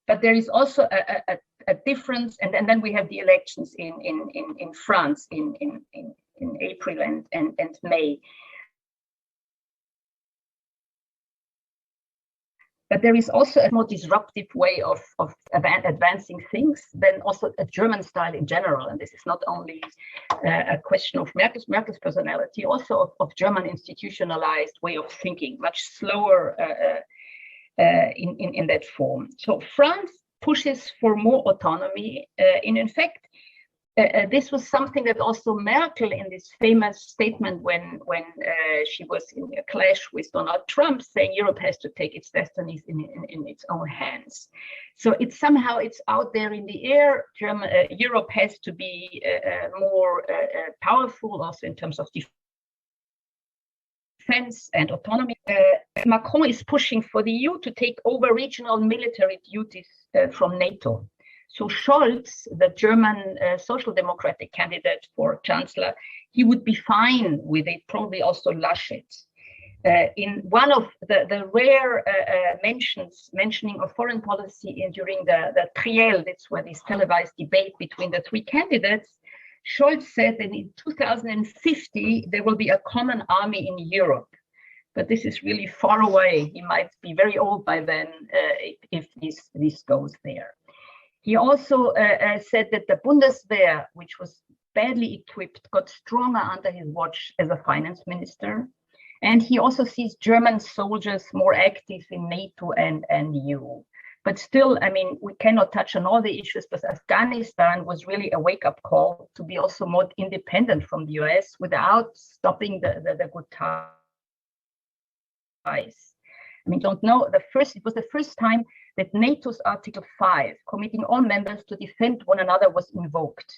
But there is also a difference, and then we have the elections in France in April and May. But there is also a more disruptive way of advancing things than also a German style in general. And this is not only a question of Merkel's personality, also of German institutionalized way of thinking, much slower in that form. So France pushes for more autonomy. In fact, this was something that also Merkel, in this famous statement when she was in a clash with Donald Trump, saying Europe has to take its destinies in its own hands. So it's somehow out there in the air. Europe has to be more powerful, also in terms of defense and autonomy. Macron is pushing for the EU to take over regional military duties from NATO. So Scholz, the German social democratic candidate for chancellor, he would be fine with it, probably also Laschet. In one of the rare mentioning of foreign policy during the Triel, that's where this televised debate between the three candidates, Scholz said that in 2050, there will be a common army in Europe. But this is really far away. He might be very old by then if this goes there. He also said that the Bundeswehr, which was badly equipped, got stronger under his watch as a finance minister. And he also sees German soldiers more active in NATO and EU. But still, I mean, we cannot touch on all the issues, but Afghanistan was really a wake-up call to be also more independent from the US without stopping the good ties. I mean, don't know, it was the first time that NATO's Article 5, committing all members to defend one another, was invoked.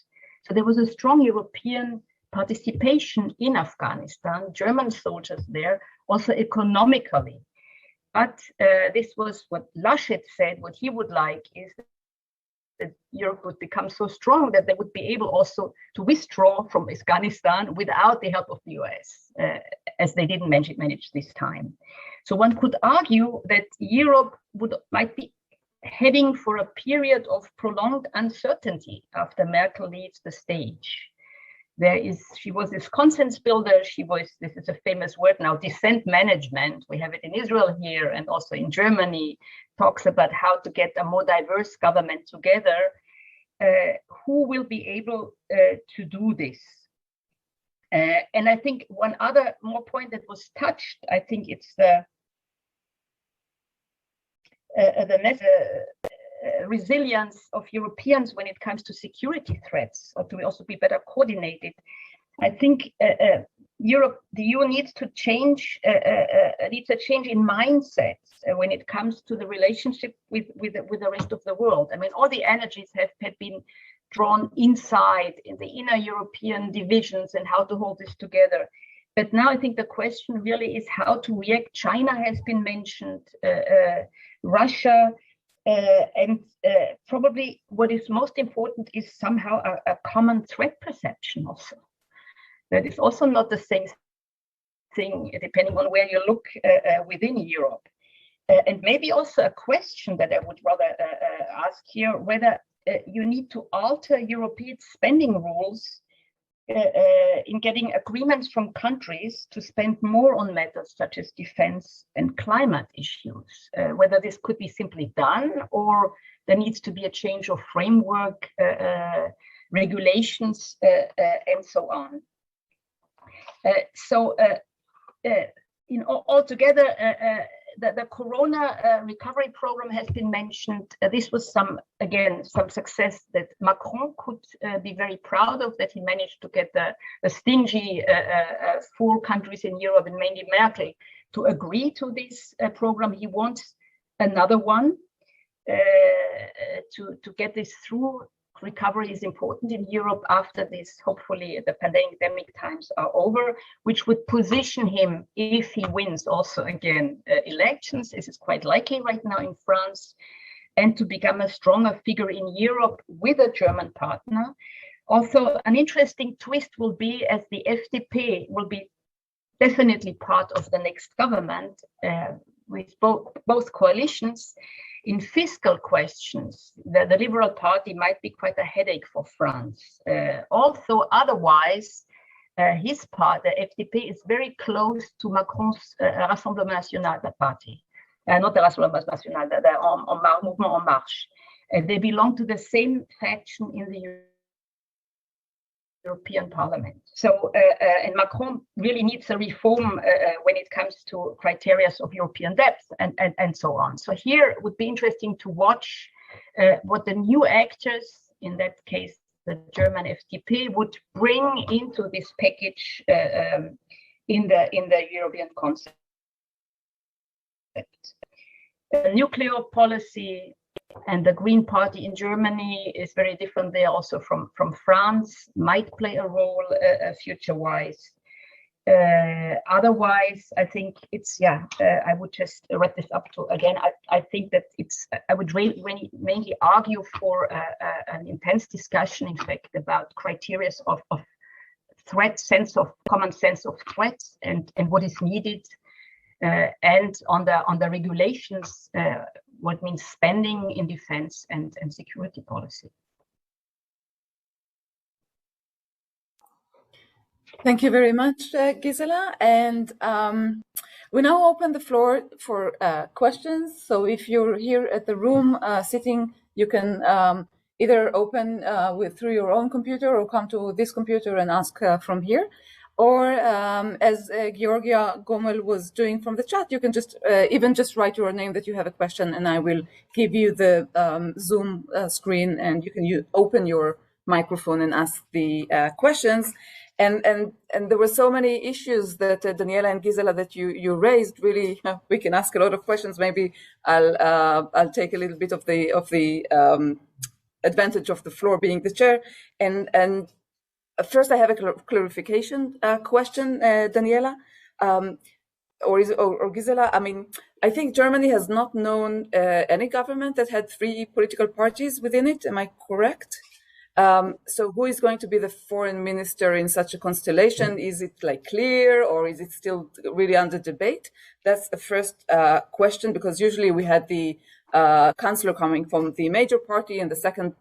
So there was a strong European participation in Afghanistan, German soldiers there, also economically. But this was what Laschet said. What he would like is that Europe would become so strong that they would be able also to withdraw from Afghanistan without the help of the US, as they didn't manage this time. So one could argue that Europe might be heading for a period of prolonged uncertainty after Merkel leaves the stage. She was this consensus builder. This is a famous word now, dissent management. We have it in Israel here and also in Germany, talks about how to get a more diverse government together. Who will be able to do this? And I think one other more point that was touched, I think it's the resilience of Europeans when it comes to security threats, or to also be better coordinated. I think the EU needs to change, needs a change in mindsets when it comes to the relationship with the rest of the world. I mean, all the energies have been drawn inside in the inner European divisions and how to hold this together. But now I think the question really is how to react. China has been mentioned, Russia, and probably what is most important is somehow a common threat perception also. That is also not the same thing, depending on where you look within Europe. And maybe also a question that I would rather ask here, whether you need to alter European spending rules in getting agreements from countries to spend more on matters such as defense and climate issues, whether this could be simply done or there needs to be a change of framework, regulations, and so on. Altogether, the Corona recovery program has been mentioned. This was some success that Macron could be very proud of, that he managed to get the stingy 4 countries in Europe, and mainly Merkel, to agree to this program. He wants another one to get this through. Recovery is important in Europe after this, hopefully the pandemic times are over, which would position him, if he wins also again elections, this is quite likely right now in France, and to become a stronger figure in Europe with a German partner. Also, an interesting twist will be, as the FDP will be definitely part of the next government with both coalitions. In fiscal questions, the Liberal Party might be quite a headache for France. Also, otherwise, his part, the FDP, is very close to Macron's Rassemblement National, the party. Not the Rassemblement National, the Mouvement En Marche. They belong to the same faction in the European Parliament. So, and Macron really needs a reform when it comes to criteria of European depth and so on. So here it would be interesting to watch what the new actors, in that case, the German FDP, would bring into this package in the European concept. Nuclear policy and the Green Party in Germany is very different there also from France, might play a role future-wise. Otherwise, I think it's, I would just wrap this up to, again, I think that I would really mainly argue for an intense discussion, in fact, about criteria of common sense of threats and what is needed, and on the regulations, what means spending in defense and security policy. Thank you very much, Gisela. And we now open the floor for questions. So if you're here at the room sitting, you can either open through your own computer or come to this computer and ask from here. Or as Georgia Gomel was doing from the chat, you can just even just write your name that you have a question, and I will give you the Zoom screen, and you can open your microphone and ask the questions. And there were so many issues that Daniela and Gisela that you raised. Really, we can ask a lot of questions. Maybe I'll take a little bit of the advantage of the floor being the chair. And first, I have a clarification question, Daniela, or Gisela. I mean, I think Germany has not known any government that had 3 political parties within it. Am I correct? So who is going to be the foreign minister in such a constellation? Is it like clear, or is it still really under debate? That's the first question, because usually we had the chancellor coming from the major party, and the second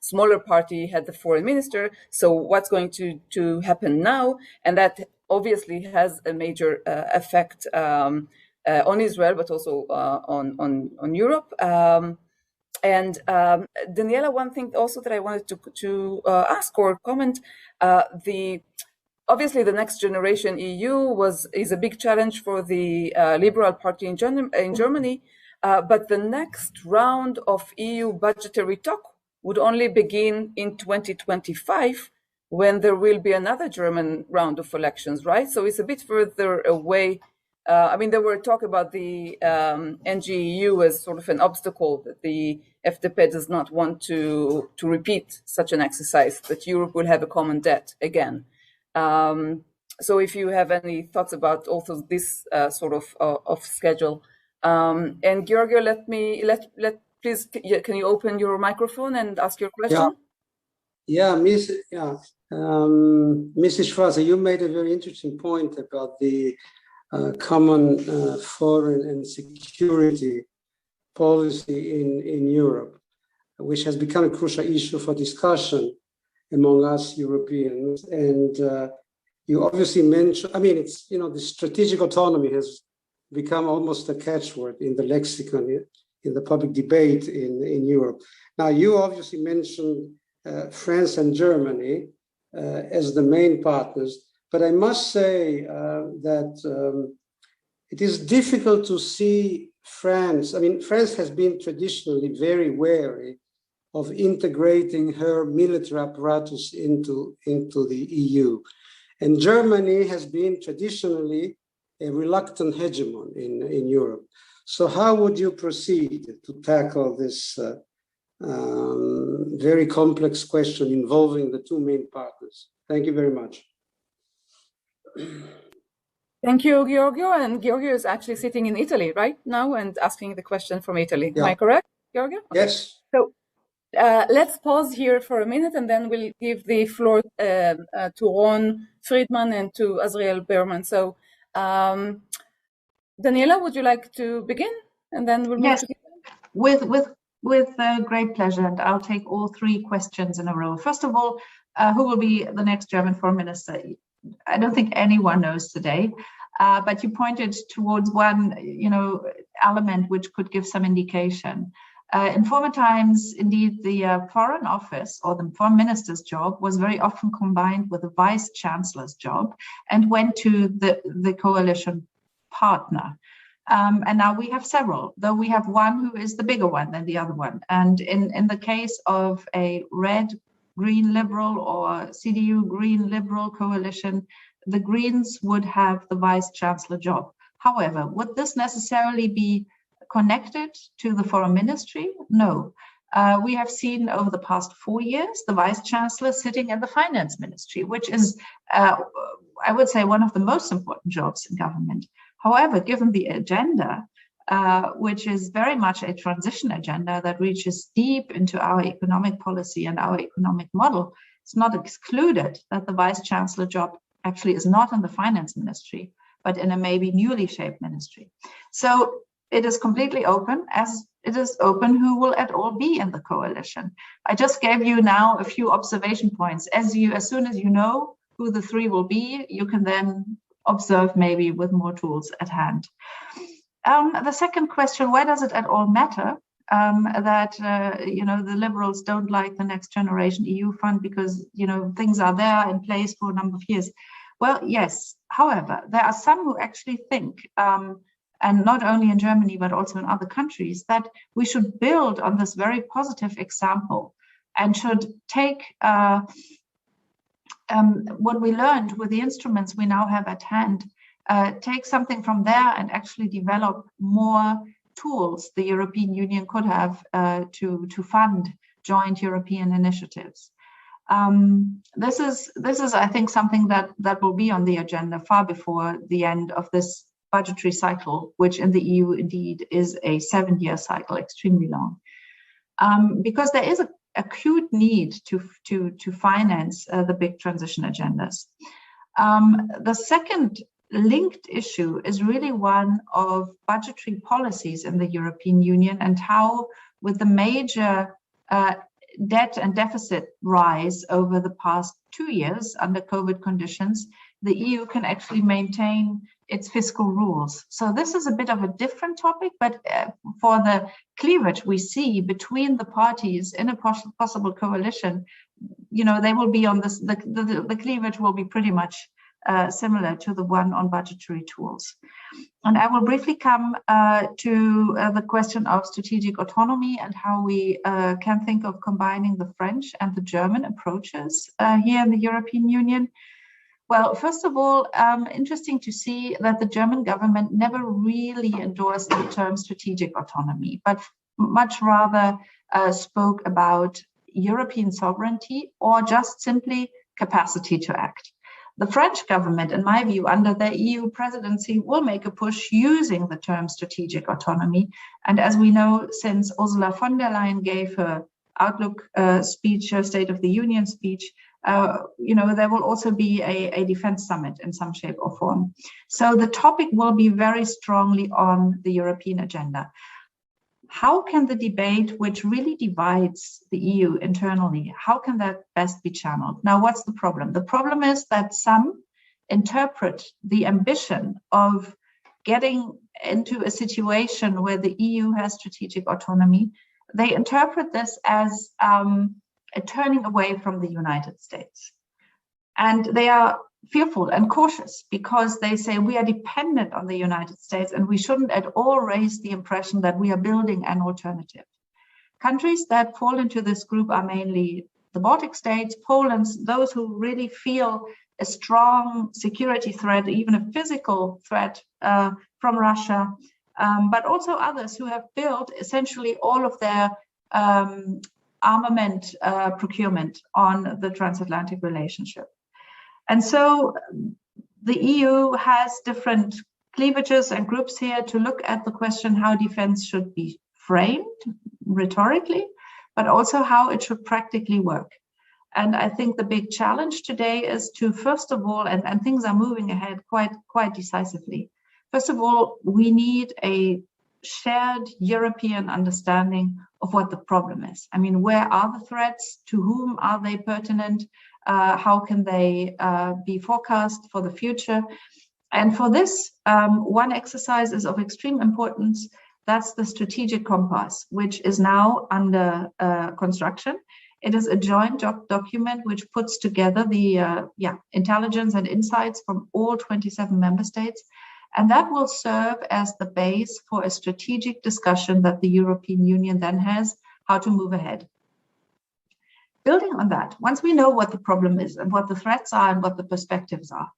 smaller party had the foreign minister. So what's going to happen now? And that obviously has a major effect on Israel, but also on Europe. And Daniela, one thing also that I wanted to ask or comment, obviously the next generation EU is a big challenge for the Liberal Party in Germany, but the next round of EU budgetary talk would only begin in 2025, when there will be another German round of elections, right? So it's a bit further away. I mean, there were talk about the NGEU as sort of an obstacle, that the FDP does not want to repeat such an exercise, that Europe will have a common debt again. So if you have any thoughts about also this sort of schedule. And Giorgio, please, can you open your microphone and ask your question? Mrs. Schwarzer, you made a very interesting point about the common foreign and security policy in Europe, which has become a crucial issue for discussion among us Europeans. And you obviously mentioned, I mean, it's, the strategic autonomy has become almost a catchword in the lexicon, in the public debate in Europe. Now, you obviously mentioned France and Germany as the main partners, but I must say that it is difficult to see France. I mean, France has been traditionally very wary of integrating her military apparatus into the EU. And Germany has been traditionally a reluctant hegemon in Europe. So how would you proceed to tackle this very complex question involving the 2 main partners? Thank you very much. Thank you, Giorgio. And Giorgio is actually sitting in Italy right now and asking the question from Italy. Yeah. Am I correct, Giorgio? Okay. Yes. So let's pause here for a minute, and then we'll give the floor to Ron Friedman and to Azriel Berman. So Daniela, would you like to begin? And then we'll move to with great pleasure. And I'll take all 3 questions in a row. First of all, who will be the next German foreign minister? I don't think anyone knows today, but you pointed towards one, element which could give some indication. In former times, indeed, the foreign office or the foreign minister's job was very often combined with the vice chancellor's job and went to the coalition partner. And now we have several, though we have one who is the bigger one than the other one. And in the case of a red Green Liberal or CDU Green Liberal coalition, the Greens would have the Vice Chancellor job. However, would this necessarily be connected to the Foreign Ministry? No. We have seen over the past 4 years the Vice Chancellor sitting in the Finance Ministry, which is, I would say, one of the most important jobs in government. However, given the agenda, which is very much a transition agenda that reaches deep into our economic policy and our economic model, it's not excluded that the vice chancellor job actually is not in the finance ministry, but in a maybe newly shaped ministry. So it is completely open, as it is open who will at all be in the coalition. I just gave you now a few observation points. As soon as you know who the three will be, you can then observe maybe with more tools at hand. The second question, why does it at all matter that the Liberals don't like the Next Generation EU fund because things are there in place for a number of years? Well, yes. However, there are some who actually think, and not only in Germany but also in other countries, that we should build on this very positive example and should take what we learned with the instruments we now have at hand, take something from there and actually develop more tools the European Union could have to fund joint European initiatives. This is, I think, something that will be on the agenda far before the end of this budgetary cycle, which in the EU indeed is a 7-year cycle, extremely long, because there is an acute need to finance the big transition agendas. The second linked issue is really one of budgetary policies in the European Union and how, with the major debt and deficit rise over the past 2 years under COVID conditions, the EU can actually maintain its fiscal rules. So this is a bit of a different topic, but for the cleavage we see between the parties in a possible coalition, they will be on this, the cleavage will be pretty much similar to the one on budgetary tools. And I will briefly come to the question of strategic autonomy and how we can think of combining the French and the German approaches here in the European Union. Well, first of all, interesting to see that the German government never really endorsed the term strategic autonomy, but much rather spoke about European sovereignty or just simply capacity to act. The French government, in my view, under the EU presidency, will make a push using the term strategic autonomy. And as we know, since Ursula von der Leyen gave her Outlook speech, her State of the Union speech, there will also be a defense summit in some shape or form. So the topic will be very strongly on the European agenda. How can the debate, which really divides the EU internally, how can that best be channeled? Now, what's the problem? The problem is that some interpret the ambition of getting into a situation where the EU has strategic autonomy. They interpret this as a turning away from the United States. And they are fearful and cautious because they say we are dependent on the United States and we shouldn't at all raise the impression that we are building an alternative. Countries that fall into this group are mainly the Baltic states, Poland, those who really feel a strong security threat, even a physical threat from Russia, but also others who have built essentially all of their armament procurement on the transatlantic relationship. And so the EU has different cleavages and groups here to look at the question how defense should be framed rhetorically, but also how it should practically work. And I think the big challenge today is to, first of all, and things are moving ahead quite decisively. First of all, we need a shared European understanding of what the problem is. I mean, where are the threats? To whom are they pertinent? How can they be forecast for the future? And for this, one exercise is of extreme importance. That's the strategic compass, which is now under construction. It is a joint document which puts together the intelligence and insights from all 27 member states. And that will serve as the base for a strategic discussion that the European Union then has how to move ahead. Building on that, once we know what the problem is and what the threats are and what the perspectives are,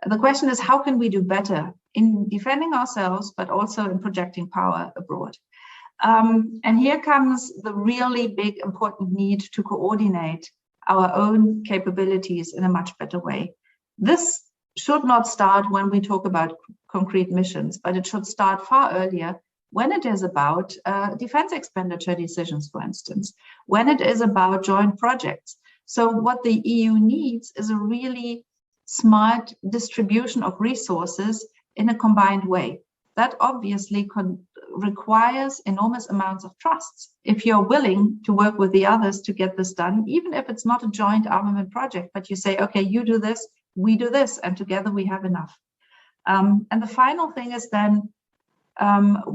the question is how can we do better in defending ourselves, but also in projecting power abroad? And here comes the really big important need to coordinate our own capabilities in a much better way. This should not start when we talk about concrete missions, but it should start far earlier when it is about defense expenditure decisions, for instance, when it is about joint projects. So what the EU needs is a really smart distribution of resources in a combined way. That obviously requires enormous amounts of trust. If you're willing to work with the others to get this done, even if it's not a joint armament project, but you say, okay, you do this, we do this, and together we have enough. And the final thing is then,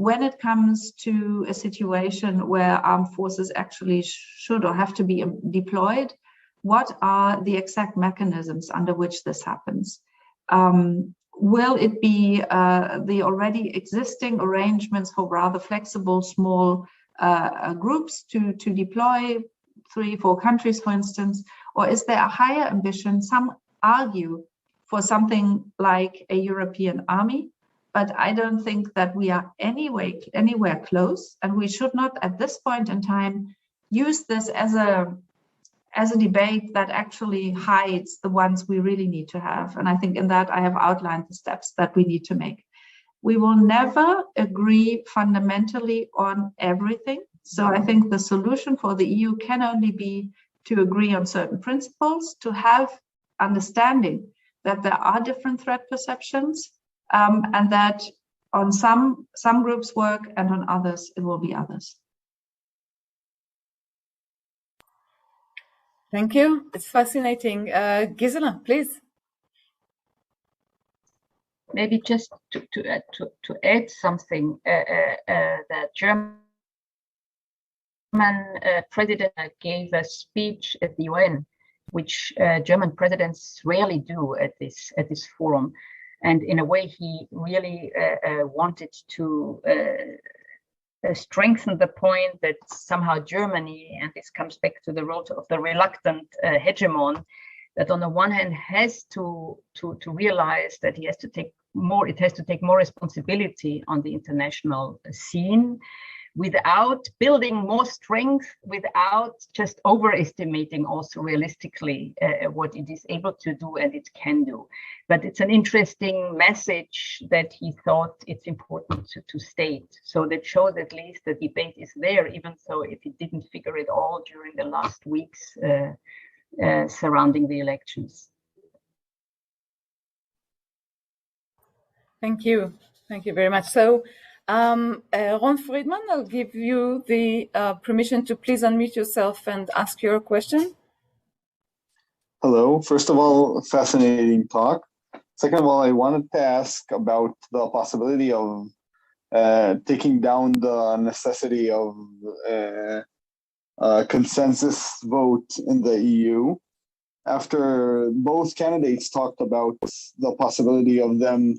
when it comes to a situation where armed forces actually should or have to be deployed, what are the exact mechanisms under which this happens? Will it be the already existing arrangements for rather flexible small groups to deploy 3-4 countries, for instance? Or is there a higher ambition? Some argue for something like a European army, but I don't think that we are anywhere close, and we should not at this point in time use this as a debate that actually hides the ones we really need to have. And I think in that I have outlined the steps that we need to make. We will never agree fundamentally on everything. So I think the solution for the EU can only be to agree on certain principles, to have understanding that there are different threat perceptions, and that on some groups work and on others it will be others. Thank you. It's fascinating. Gisela, please. Maybe just to add something, the German president gave a speech at the UN, which German presidents rarely do at this forum, and in a way he really wanted to strengthen the point that somehow Germany, and this comes back to the role of the reluctant hegemon, that on the one hand has to realize that it has to take more responsibility on the international scene, without building more strength, without just overestimating also realistically what it is able to do and it can do. But it's an interesting message that he thought it's important to state. So that shows at least the debate is there, even though if it didn't figure it all during the last weeks surrounding the elections. Thank you. Thank you very much. So Ron Friedman, I'll give you the permission to please unmute yourself and ask your question. Hello. First of all, fascinating talk. Second of all, I wanted to ask about the possibility of taking down the necessity of a consensus vote in the EU. After both candidates talked about the possibility of them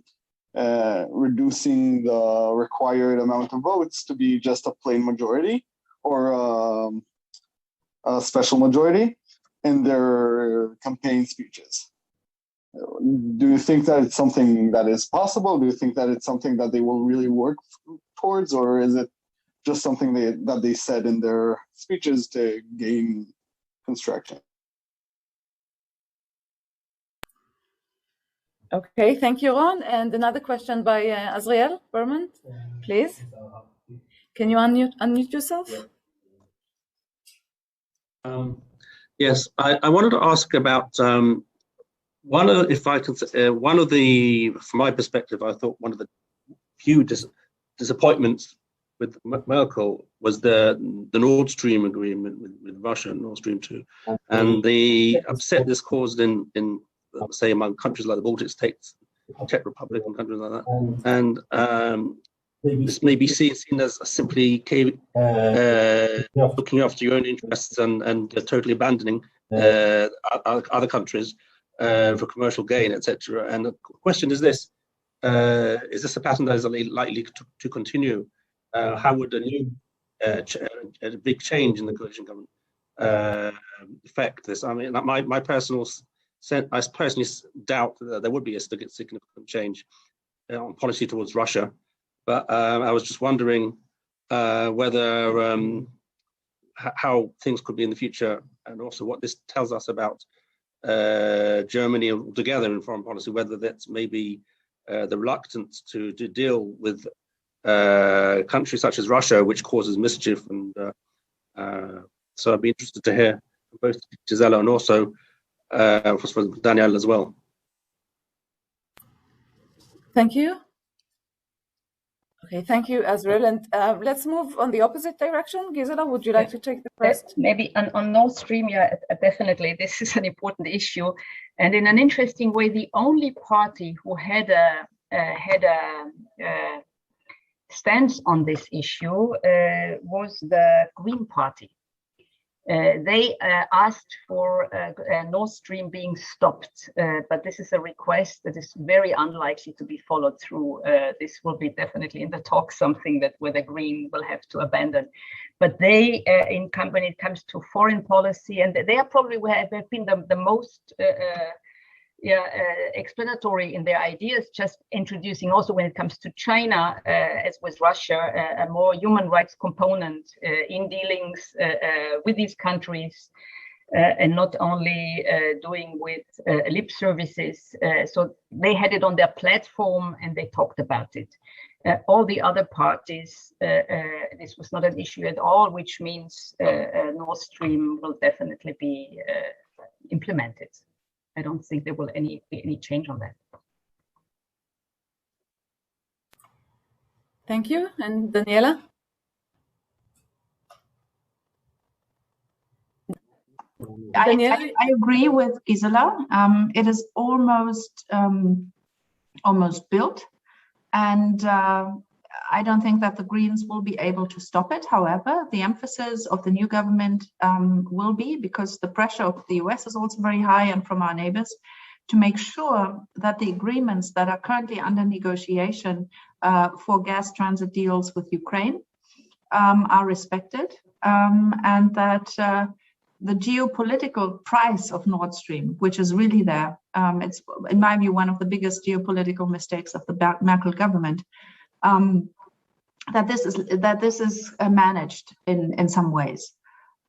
reducing the required amount of votes to be just a plain majority or a special majority in their campaign speeches. Do you think that it's something that is possible? Do you think that it's something that they will really work towards, or is it just something that they said in their speeches to gain construction? Okay, thank you, Ron. And another question by Azriel Berman, please. Can you unmute yourself? Yes, I wanted to ask about one of the, from my perspective, I thought one of the few disappointments with Merkel was the Nord Stream agreement with Russia, Nord Stream 2, and the upset this caused in say among countries like the Baltic states, Czech Republic and countries like that. And this may be seen as simply looking after your own interests and totally abandoning other countries for commercial gain, etc. And the question is this a pattern that is likely to continue? How would a new a big change in the coalition government affect this? I mean, I personally doubt that there would be a significant change on policy towards Russia, but I was just wondering whether how things could be in the future, and also what this tells us about Germany altogether in foreign policy, whether that's maybe the reluctance to deal with countries such as Russia, which causes mischief. And so I'd be interested to hear from both Gisela and also for Daniela as well. Thank you. Okay, thank you, Azrael. And let's move on the opposite direction. Gisela, would you like to take the first? Maybe on Nord Stream, yeah, definitely. This is an important issue. And in an interesting way, the only party who had a stance on this issue was the Green Party. They asked for Nord Stream being stopped, but this is a request that is very unlikely to be followed through. This will be definitely in the talk something that where the Green will have to abandon. But they, when it comes to foreign policy, and they are probably have been the most explanatory in their ideas, just introducing also when it comes to China, as with Russia, a more human rights component in dealings with these countries, and not only doing with lip services. So they had it on their platform and they talked about it. All the other parties, this was not an issue at all, which means Nord Stream will definitely be implemented. I don't think there will be any change on that. Thank you. And Daniela? I agree with Gisela. It is almost built, and I don't think that the Greens will be able to stop it. However, the emphasis of the new government will be, because the pressure of the US is also very high and from our neighbors, to make sure that the agreements that are currently under negotiation for gas transit deals with Ukraine are respected, and that the geopolitical price of Nord Stream, which is really there, it's, in my view, one of the biggest geopolitical mistakes of the Merkel government, that this is managed in some ways,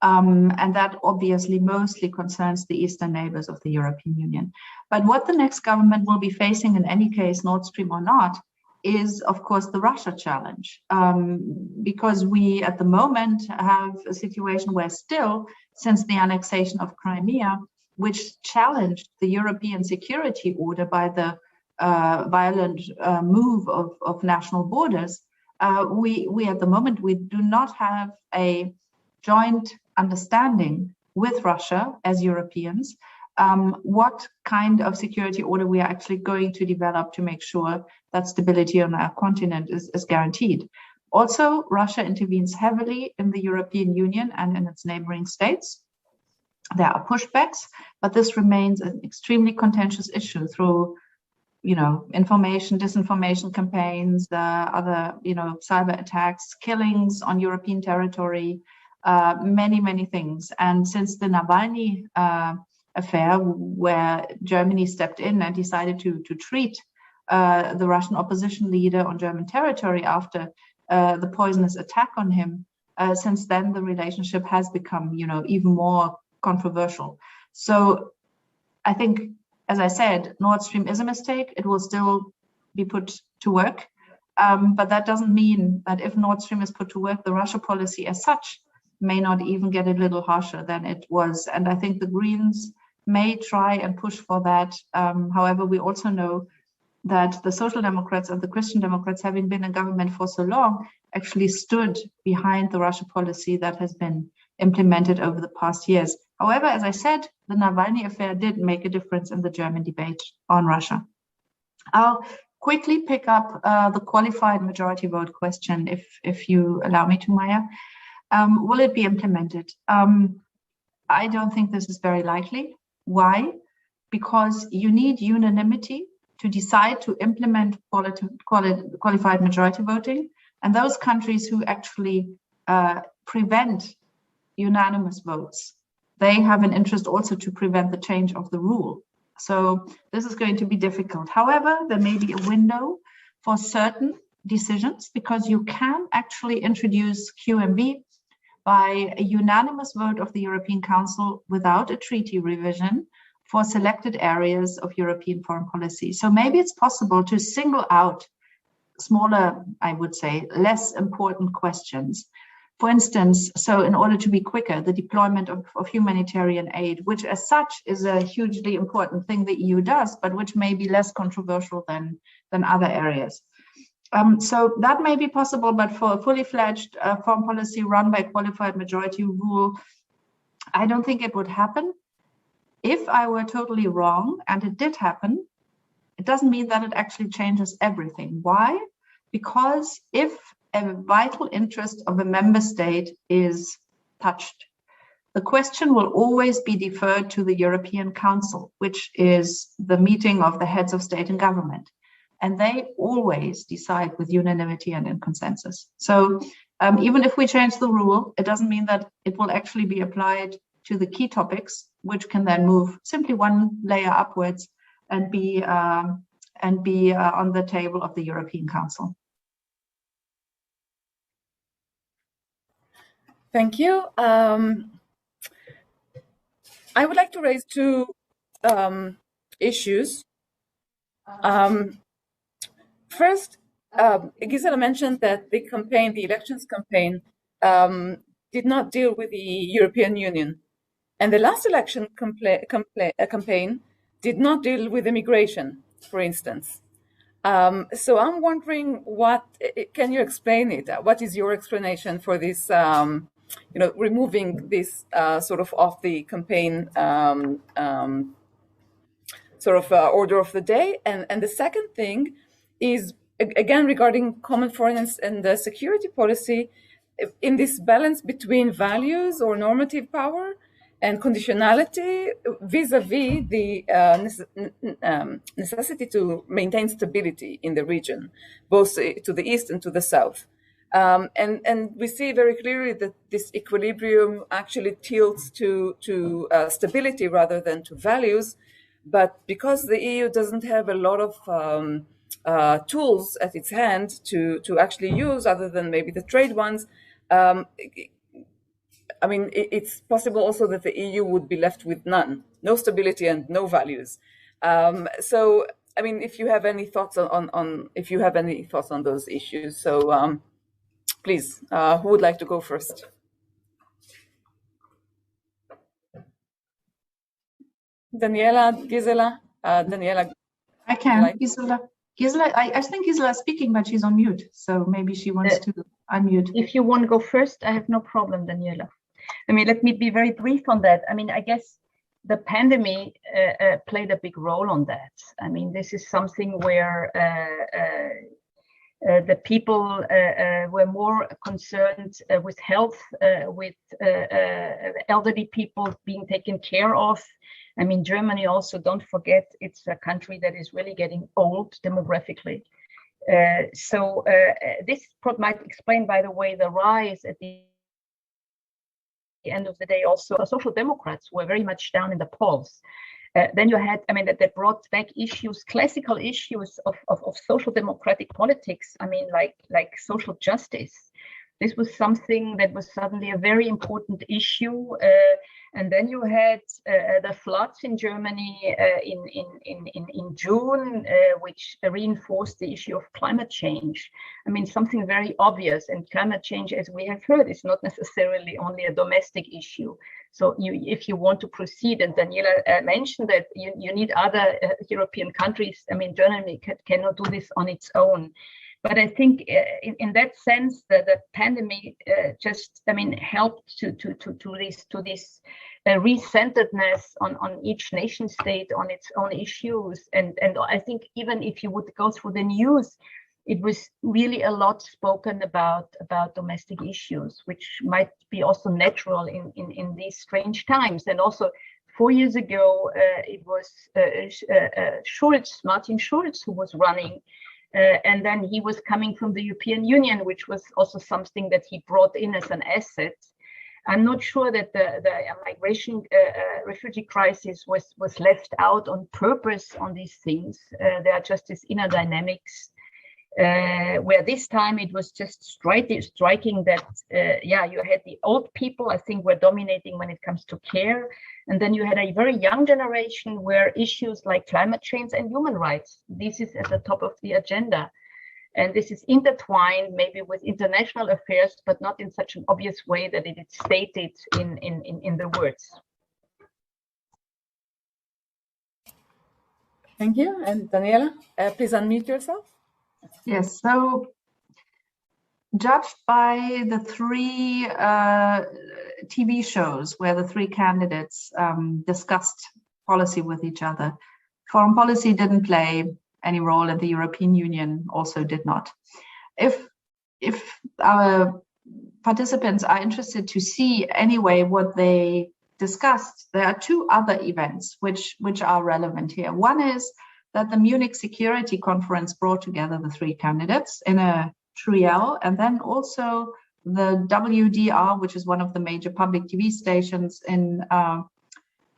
and that obviously mostly concerns the eastern neighbors of the European Union. But what the next government will be facing, in any case, Nord Stream or not, is of course the Russia challenge, because we at the moment have a situation where still, since the annexation of Crimea, which challenged the European security order by the violent move of national borders, we at the moment, we do not have a joint understanding with Russia as Europeans, what kind of security order we are actually going to develop to make sure that stability on our continent is guaranteed. Also, Russia intervenes heavily in the European Union and in its neighboring states. There are pushbacks, but this remains an extremely contentious issue through, information, disinformation campaigns, other, cyber attacks, killings on European territory, many things. And since the Navalny affair, where Germany stepped in and decided to treat the Russian opposition leader on German territory after the poisonous attack on him, since then the relationship has become, even more controversial. So I think, as I said, Nord Stream is a mistake. It will still be put to work, but that doesn't mean that if Nord Stream is put to work, the Russia policy as such may not even get a little harsher than it was. And I think the Greens may try and push for that. However, we also know that the Social Democrats and the Christian Democrats, having been in government for so long, actually stood behind the Russia policy that has been implemented over the past years. However, as I said, the Navalny affair did make a difference in the German debate on Russia. I'll quickly pick up the qualified majority vote question, if you allow me to, Maya. Will it be implemented? I don't think this is very likely. Why? Because you need unanimity to decide to implement qualified majority voting. And those countries who actually prevent unanimous votes, they have an interest also to prevent the change of the rule. So this is going to be difficult. However, there may be a window for certain decisions, because you can actually introduce QMV by a unanimous vote of the European Council without a treaty revision for selected areas of European foreign policy. So maybe it's possible to single out smaller, I would say, less important questions. For instance, so in order to be quicker, the deployment of humanitarian aid, which as such is a hugely important thing the EU does, but which may be less controversial than other areas. So that may be possible, but for a fully fledged foreign policy run by qualified majority rule, I don't think it would happen. If I were totally wrong, and it did happen, it doesn't mean that it actually changes everything. Why? Because if a vital interest of a member state is touched, the question will always be deferred to the European Council, which is the meeting of the heads of state and government. And they always decide with unanimity and in consensus. So even if we change the rule, it doesn't mean that it will actually be applied to the key topics, which can then move simply one layer upwards and be on the table of the European Council. Thank you. I would like to raise two issues. First, Gisela mentioned that the campaign, the elections campaign, did not deal with the European Union. And the last election campaign did not deal with immigration, for instance. So I'm wondering, can you explain it? What is your explanation for this, removing this sort of off the campaign order of the day? And the second thing is, again, regarding common foreign and security policy, in this balance between values or normative power and conditionality vis-a-vis the necessity to maintain stability in the region, both to the east and to the south. And we see very clearly that this equilibrium actually tilts to stability rather than to values. But because the EU doesn't have a lot of tools at its hand to actually use, other than maybe the trade ones, it's possible also that the EU would be left with none, no stability and no values. So, if you have any thoughts on those issues, so please, who would like to go first? Daniela, Gisela, Daniela. I can, Gisela. Gisela, I think Gisela is speaking, but she's on mute, so maybe she wants to unmute. If you want to go first, I have no problem, Daniela. Let me be very brief on that. I guess the pandemic played a big role on that. This is something where the people were more concerned with health, with elderly people being taken care of. Germany also, don't forget, it's a country that is really getting old demographically. So this might explain, by the way, the rise at the end of the day. Also, social democrats were very much down in the polls. Then you had, that brought back issues, classical issues of social democratic politics. Like social justice. This was something that was suddenly a very important issue. And then you had the floods in Germany in June, which reinforced the issue of climate change. Something very obvious. And climate change, as we have heard, is not necessarily only a domestic issue. So if you want to proceed, and Daniela mentioned that you need other European countries. Germany cannot do this on its own. But I think in that sense, the pandemic just helped to this recenteredness on each nation state, on its own issues. And I think even if you would go through the news, it was really a lot spoken about domestic issues, which might be also natural in these strange times. And also 4 years ago, it was Martin Schulz, who was running. And then he was coming from the European Union, which was also something that he brought in as an asset. I'm not sure that the migration refugee crisis was left out on purpose on these things. There are just these inner dynamics where this time it was just striking that, you had the old people, I think, were dominating when it comes to care. And then you had a very young generation where issues like climate change and human rights, this is at the top of the agenda. And this is intertwined maybe with international affairs, but not in such an obvious way that it is stated in the words. Thank you. And Daniela, please unmute yourself. Yes, so judged by the three TV shows where the three candidates discussed policy with each other, foreign policy didn't play any role, and the European Union also did not. If our participants are interested to see anyway what they discussed, there are two other events which are relevant here. One is that the Munich Security Conference brought together the three candidates in a trio, and then also the WDR, which is one of the major public TV stations in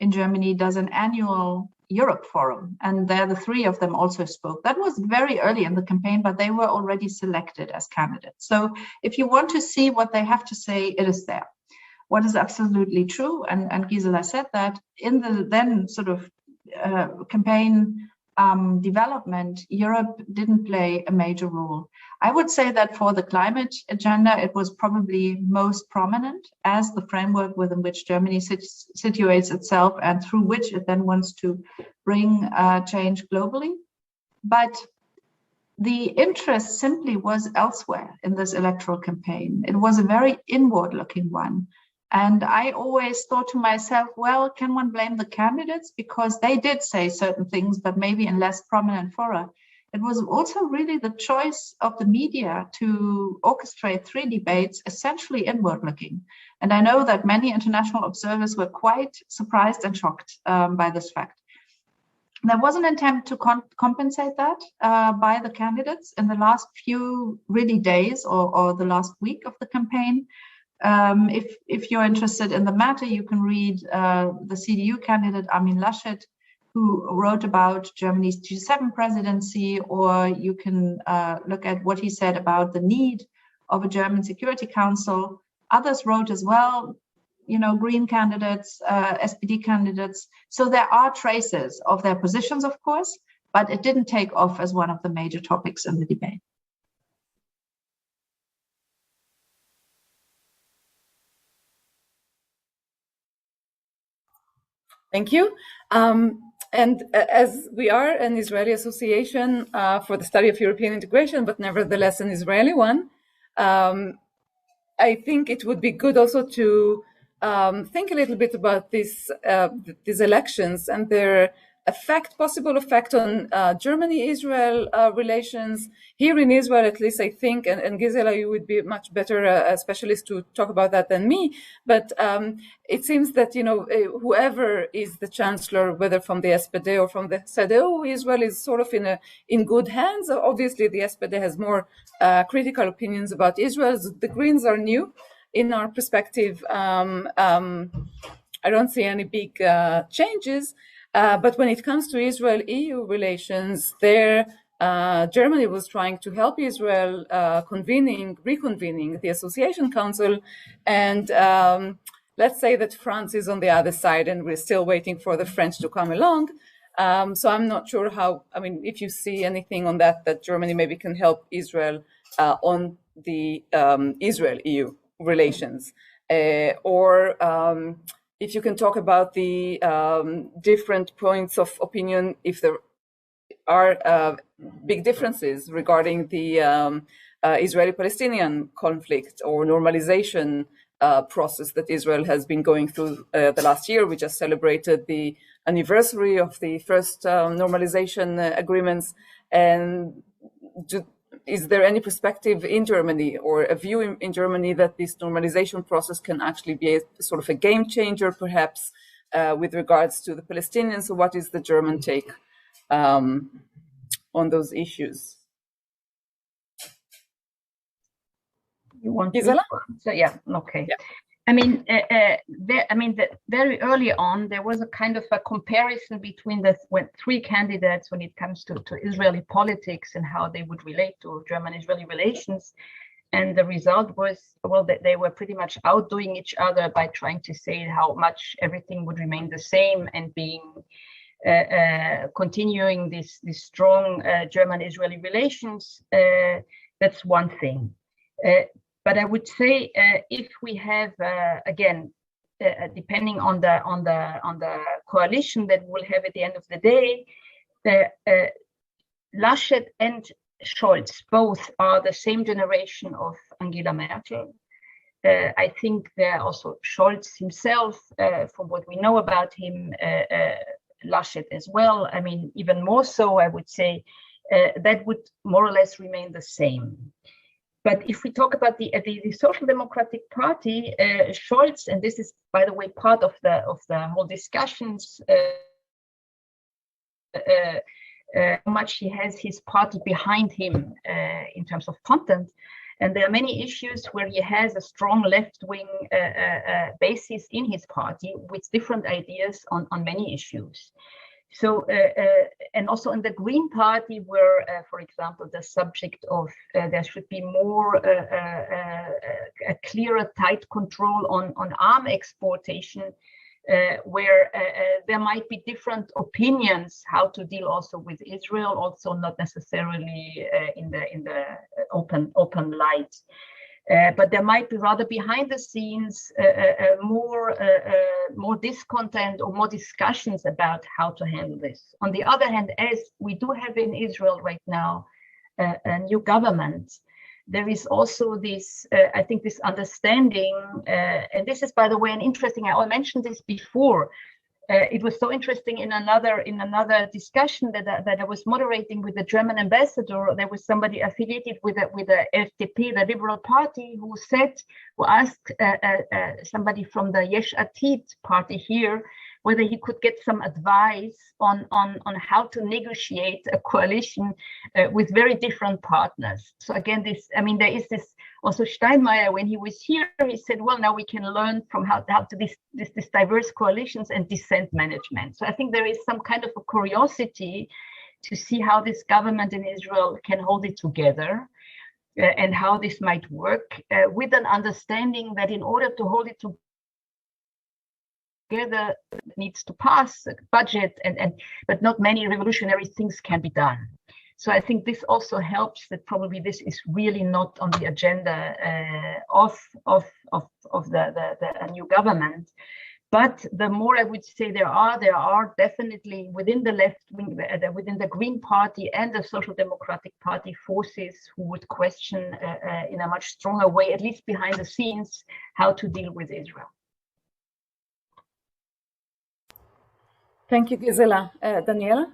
Germany, does an annual Europe Forum, and there the three of them also spoke. That was very early in the campaign, but they were already selected as candidates. So if you want to see what they have to say, it is there. What is absolutely true, and Gisela said that, in the then sort of campaign development, Europe didn't play a major role. I would say that for the climate agenda, it was probably most prominent as the framework within which Germany situates itself and through which it then wants to bring change globally. But the interest simply was elsewhere in this electoral campaign. It was a very inward-looking one. And I always thought to myself, well, can one blame the candidates? Because they did say certain things, but maybe in less prominent fora. It was also really the choice of the media to orchestrate three debates essentially inward-looking. And I know that many international observers were quite surprised and shocked by this fact. There was an attempt to compensate that by the candidates in the last few really days or the last week of the campaign. If you're interested in the matter, you can read the CDU candidate Armin Laschet, who wrote about Germany's G7 presidency, or you can look at what he said about the need of a German Security Council. Others wrote as well, you know, Green candidates, SPD candidates. So there are traces of their positions, of course, but it didn't take off as one of the major topics in the debate. Thank you. And as we are an Israeli association for the study of European integration, but nevertheless an Israeli one, I think it would be good also to think a little bit about these elections and their possible effect on Germany-Israel relations. Here in Israel, at least I think, and Gisela, you would be much better a specialist to talk about that than me, but it seems that, you know, whoever is the chancellor, whether from the SPD or from the CDU, Israel is sort of in good hands. Obviously, the SPD has more critical opinions about Israel. The Greens are new. In our perspective, I don't see any big changes. But when it comes to Israel-EU relations, Germany was trying to help Israel reconvening the Association Council. And let's say that France is on the other side and we're still waiting for the French to come along. So I'm not sure if you see anything on that Germany maybe can help Israel on the Israel-EU relations, or if you can talk about the different points of opinion, if there are big differences regarding the Israeli-Palestinian conflict or normalization process that Israel has been going through the last year. We just celebrated the anniversary of the first normalization agreements. And is there any perspective in Germany or a view in Germany that this normalization process can actually be a sort of a game changer, perhaps, with regards to the Palestinians? So what is the German take on those issues? You want Gisela? So yeah, okay. Yeah. Very early on, there was a kind of a comparison between three candidates when it comes to Israeli politics and how they would relate to German-Israeli relations. And the result was, well, that they were pretty much outdoing each other by trying to say how much everything would remain the same and being continuing this strong German-Israeli relations. That's one thing. But I would say if we have again, depending on the coalition that we'll have at the end of the day, Laschet and Scholz both are the same generation of Angela Merkel. I think there also Scholz himself, from what we know about him, Laschet as well. I mean, even more so, I would say that would more or less remain the same. But if we talk about the Social Democratic Party, Scholz, and this is, by the way, part of the whole discussions, how much he has his party behind him in terms of content. And there are many issues where he has a strong left-wing basis in his party with different ideas on many issues. So, and also in the Green Party, where, for example, the subject of there should be more a clearer, tight control on arm exportation, where there might be different opinions how to deal also with Israel, also not necessarily in the open light. But there might be rather behind the scenes more discontent or more discussions about how to handle this. On the other hand, as we do have in Israel right now a new government, there is also this, I think, this understanding, and this is, by the way, an interesting. I mentioned this before. It was so interesting in another discussion that I was moderating with the German ambassador. There was somebody affiliated with the FDP, the Liberal Party, who asked somebody from the Yesh Atid party here whether he could get some advice on how to negotiate a coalition with very different partners. So again, there is this. Also, Steinmeier, when he was here, he said, well, now we can learn from how to this diverse coalitions and dissent management. So I think there is some kind of a curiosity to see how this government in Israel can hold it together and how this might work with an understanding that in order to hold it together, it needs to pass a budget, but not many revolutionary things can be done. So I think this also helps that probably this is really not on the agenda of the new government. But the more I would say there are definitely within the left wing, within the Green Party and the Social Democratic Party forces who would question in a much stronger way, at least behind the scenes, how to deal with Israel. Thank you, Gisela. Daniela?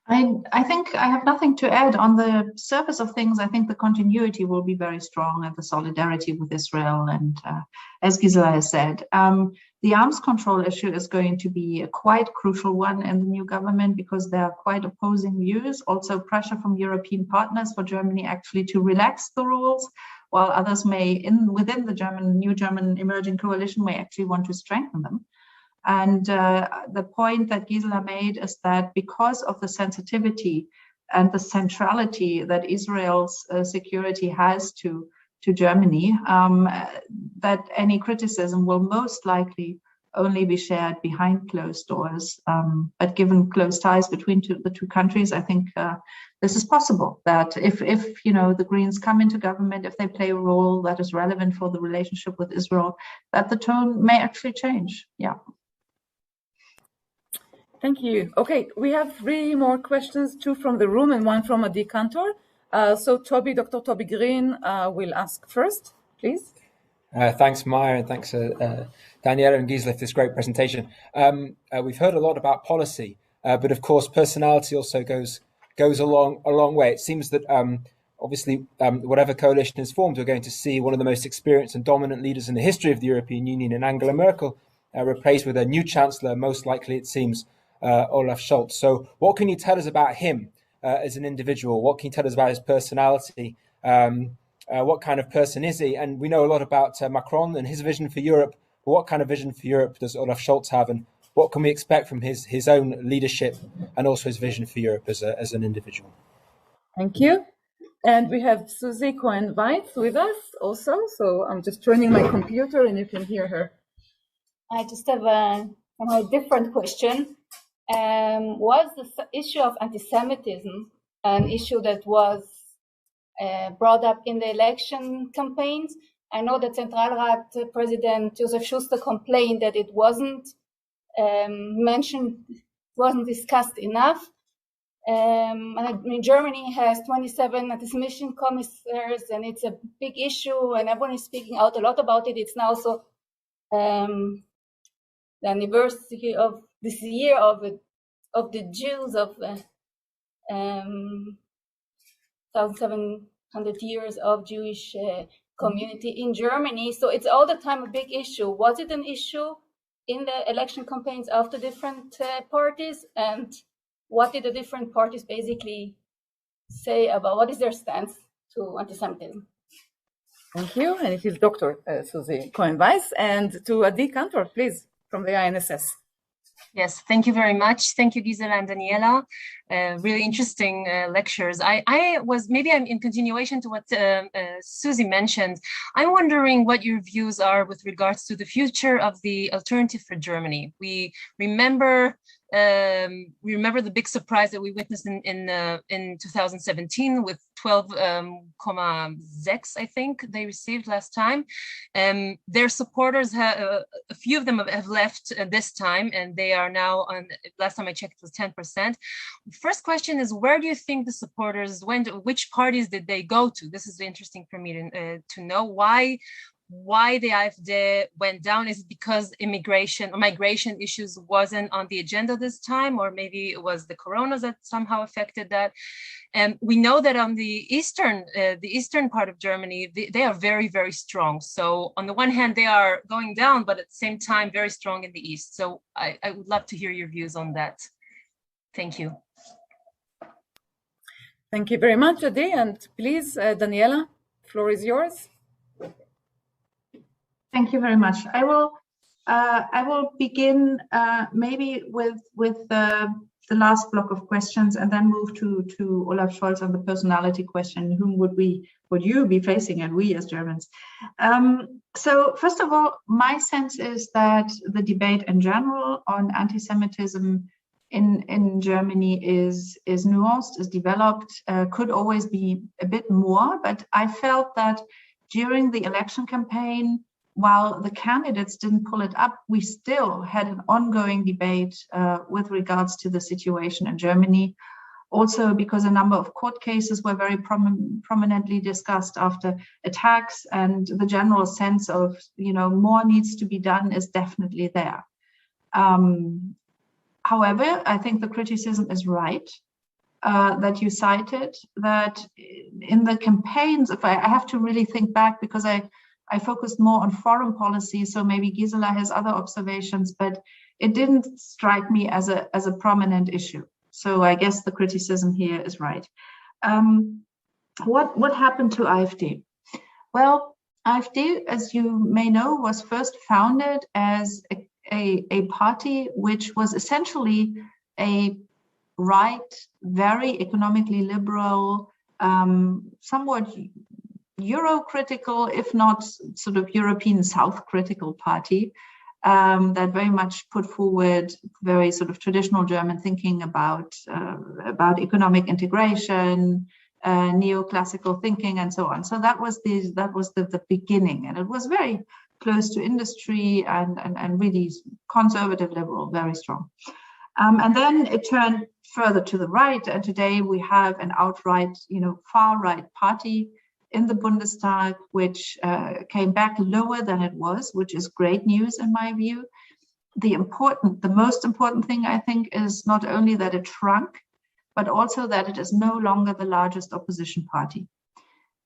I think I have nothing to add. On the surface of things, I think the continuity will be very strong and the solidarity with Israel. And as Gisela has said, the arms control issue is going to be a quite crucial one in the new government because there are quite opposing views. Also pressure from European partners for Germany actually to relax the rules, while others may, within the new German emerging coalition, may actually want to strengthen them. And the point that Gisela made is that because of the sensitivity and the centrality that Israel's security has to Germany, that any criticism will most likely only be shared behind closed doors. But given close ties between the two countries, I think this is possible. That if the Greens come into government, if they play a role that is relevant for the relationship with Israel, that the tone may actually change. Yeah. Thank you. Okay, we have 3 more questions, 2 from the room and 1 from Adi Kantor. So Dr. Toby Green will ask first, please. Thanks, Maya, and thanks Daniela and Gisela for this great presentation. We've heard a lot about policy, but of course personality also goes a long way. It seems that obviously whatever coalition is formed, we're going to see one of the most experienced and dominant leaders in the history of the European Union, in Angela Merkel, replaced with a new chancellor, most likely it seems, Olaf Scholz. So what can you tell us about him as an individual? What can you tell us about his personality? What kind of person is he? And we know a lot about Macron and his vision for Europe. But what kind of vision for Europe does Olaf Scholz have? And what can we expect from his own leadership and also his vision for Europe as an individual? Thank you. And we have Susie Cohen-Weitz with us also. So I'm just joining my computer and you can hear her. I just have a a different question. Was the issue of anti-Semitism an issue that was brought up in the election campaigns? I know that Zentralrat President Josef Schuster complained that it wasn't mentioned, wasn't discussed enough. Germany has 27 anti-Semitism commissars, and it's a big issue, and everyone is speaking out a lot about it. It's now also the anniversary of this year of the Jews of 1,700 years of Jewish community in Germany. So it's all the time a big issue. Was it an issue in the election campaigns of the different parties, and what did the different parties basically say about what is their stance to anti-Semitism? Thank you. And it is Dr. Susie Cohen-Weiss. And to Adi Kantor, please, from the INSS. Yes, thank you very much. Thank you, Gisela and Daniela. Really interesting lectures. I was, maybe I'm in continuation to what Susie mentioned. I'm wondering what your views are with regards to the future of the alternative for Germany. We remember the big surprise that we witnessed in 2017 with 12.6, I think they received last time. Their supporters, a few of them have left this time, and they are now on, last time I checked, it was 10%. First question is, where do you think the supporters went? Which parties did they go to? This is interesting for me to know. Why the AfD went down? Is it because immigration or migration issues wasn't on the agenda this time, or maybe it was the corona that somehow affected that? And we know that on the eastern part of Germany, they are very, very strong. So on the one hand, they are going down, but at the same time, very strong in the east. So I would love to hear your views on that. Thank you. Thank you very much, Adi. And please, Daniela, the floor is yours. Thank you very much. I will begin maybe with the last block of questions, and then move to Olaf Scholz on the personality question. Whom would you be facing, and we as Germans? So first of all, my sense is that the debate in general on anti-Semitism in Germany is nuanced, is developed, could always be a bit more, but I felt that during the election campaign, while the candidates didn't pull it up, we still had an ongoing debate with regards to the situation in Germany. Also because a number of court cases were very prominently discussed after attacks, and the general sense of, more needs to be done is definitely there. However, I think the criticism is right that you cited, that in the campaigns, if I have to really think back, because I focused more on foreign policy, so maybe Gisela has other observations, but it didn't strike me as a prominent issue. So I guess the criticism here is right. What happened to AfD? Well, AfD, as you may know, was first founded as a party which was essentially a right, very economically liberal, somewhat Euro-critical, if not sort of European South-critical party that very much put forward very sort of traditional German thinking about economic integration, neoclassical thinking, and so on. So that was the beginning, and it was very close to industry and really conservative liberal, very strong. And then it turned further to the right, and today we have an outright, far-right party in the Bundestag, which came back lower than it was, which is great news in my view. The most important thing, I think, is not only that it shrunk, but also that it is no longer the largest opposition party.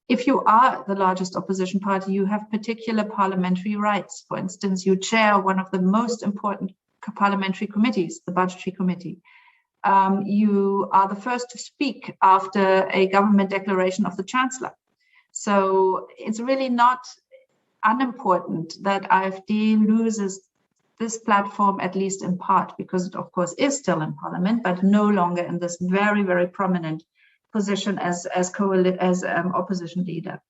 If you are the largest opposition party, you have particular parliamentary rights. For instance, you chair one of the most important parliamentary committees, the budgetary committee. You are the first to speak after a government declaration of the chancellor. So it's really not unimportant that AfD loses this platform, at least in part, because it of course is still in parliament, but no longer in this very, very prominent position as opposition leader.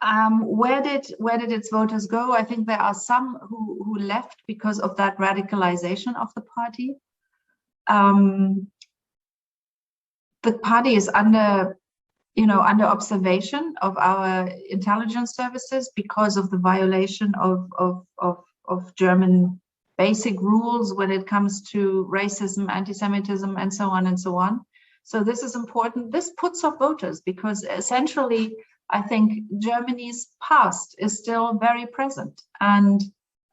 Where did its voters go? I think there are some who left because of that radicalization of the party. The party is under observation of our intelligence services because of the violation of German basic rules when it comes to racism, anti-Semitism, and so on and so on. So this is important. This puts off voters because essentially, I think Germany's past is still very present. And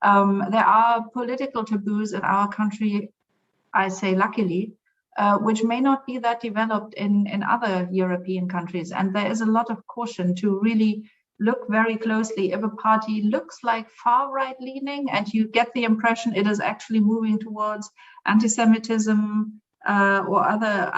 there are political taboos in our country, I say luckily, which may not be that developed in other European countries. And there is a lot of caution to really look very closely. If a party looks like far-right leaning and you get the impression it is actually moving towards anti-Semitism or other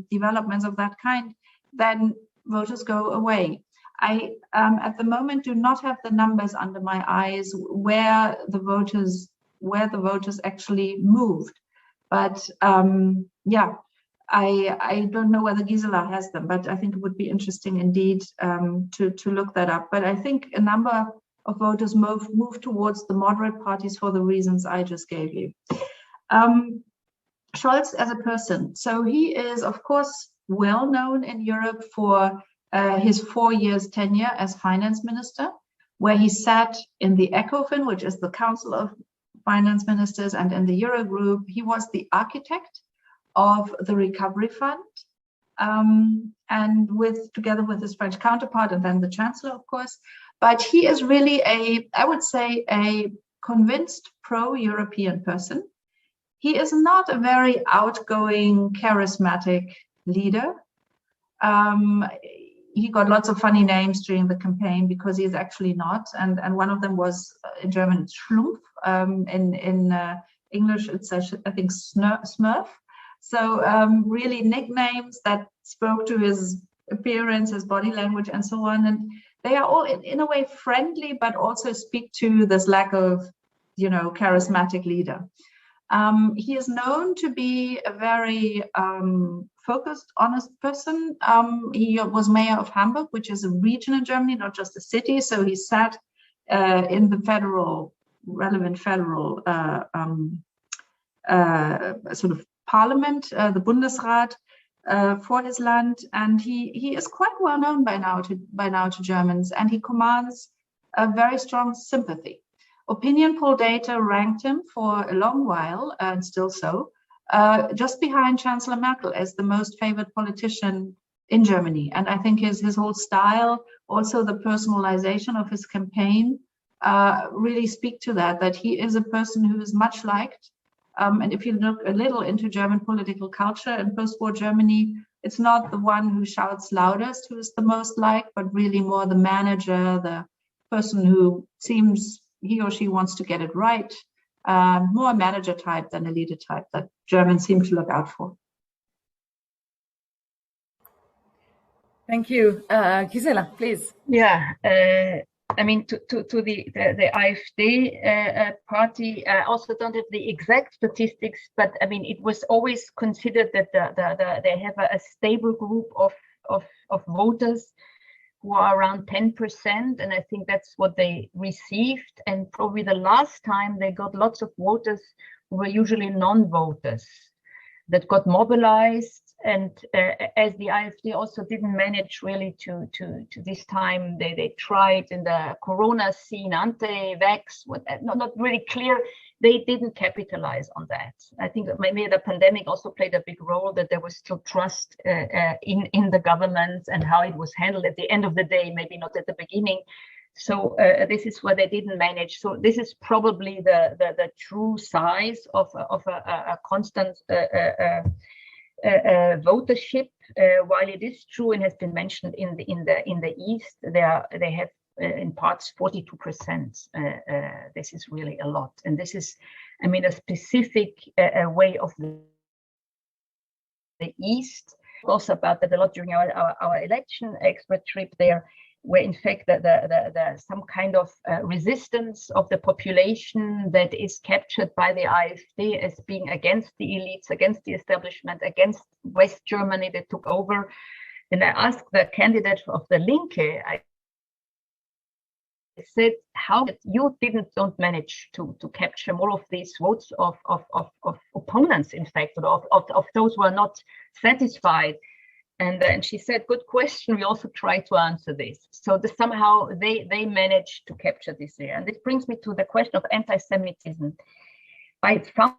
developments of that kind, then voters go away. I, at the moment, do not have the numbers under my eyes where the voters actually moved. But yeah, I don't know whether Gisela has them, but I think it would be interesting indeed to look that up. But I think a number of voters moved towards the moderate parties for the reasons I just gave you. Scholz as a person. So he is, of course, well known in Europe for his 4 years tenure as finance minister, where he sat in the ECOFIN, which is the Council of Finance Ministers, and in the Eurogroup. He was the architect of the Recovery Fund, and together with his French counterpart, and then the Chancellor, of course. But he is really I would say, a convinced pro-European person. He is not a very outgoing, charismatic leader. He got lots of funny names during the campaign because he's actually not. And one of them was, in German, Schlumpf. In English, it's, I think, Smurf. So really nicknames that spoke to his appearance, his body language, and so on. And they are all, in a way, friendly, but also speak to this lack of, charismatic leader. He is known to be a very focused, honest person. He was mayor of Hamburg, which is a region in Germany, not just a city. So he sat in the relevant federal sort of parliament, the Bundesrat, for his land. And he is quite well known by now to Germans, and he commands a very strong sympathy. Opinion poll data ranked him for a long while, and still so, just behind Chancellor Merkel as the most favored politician in Germany. And I think his whole style, also the personalization of his campaign, really speak to that he is a person who is much liked. And if you look a little into German political culture in post-war Germany, it's not the one who shouts loudest who is the most liked, but really more the manager, the person who seems he or she wants to get it right, more a manager type than a leader type that Germans seem to look out for. Thank you. Gisela, please. Yeah, I mean, to the AfD party, I also don't have the exact statistics, but I mean, it was always considered that they have a stable group of voters who are around 10%, and I think that's what they received. And probably the last time they got lots of voters who were usually non-voters that got mobilized. And as the AfD also didn't manage really to this time, they tried in the Corona scene, anti-vax, not really clear. They didn't capitalize on that. I think maybe the pandemic also played a big role, that there was still trust in the government and how it was handled at the end of the day, maybe not at the beginning. So this is where they didn't manage. So this is probably the true size of a constant votership. While it is true and has been mentioned in the East, they have in parts 42%. This is really a lot, and this is, I mean, a specific way of the East. Also about that a lot during our election expert trip there, where in fact the some kind of resistance of the population that is captured by the AfD as being against the elites, against the establishment, against West Germany that took over. And I asked the candidate of the Linke, said, how you don't manage to capture more of these votes of opponents, in fact, of those who are not satisfied. And she said, good question, we also try to answer this. So somehow they managed to capture this here. And this brings me to the question of anti-Semitism. I found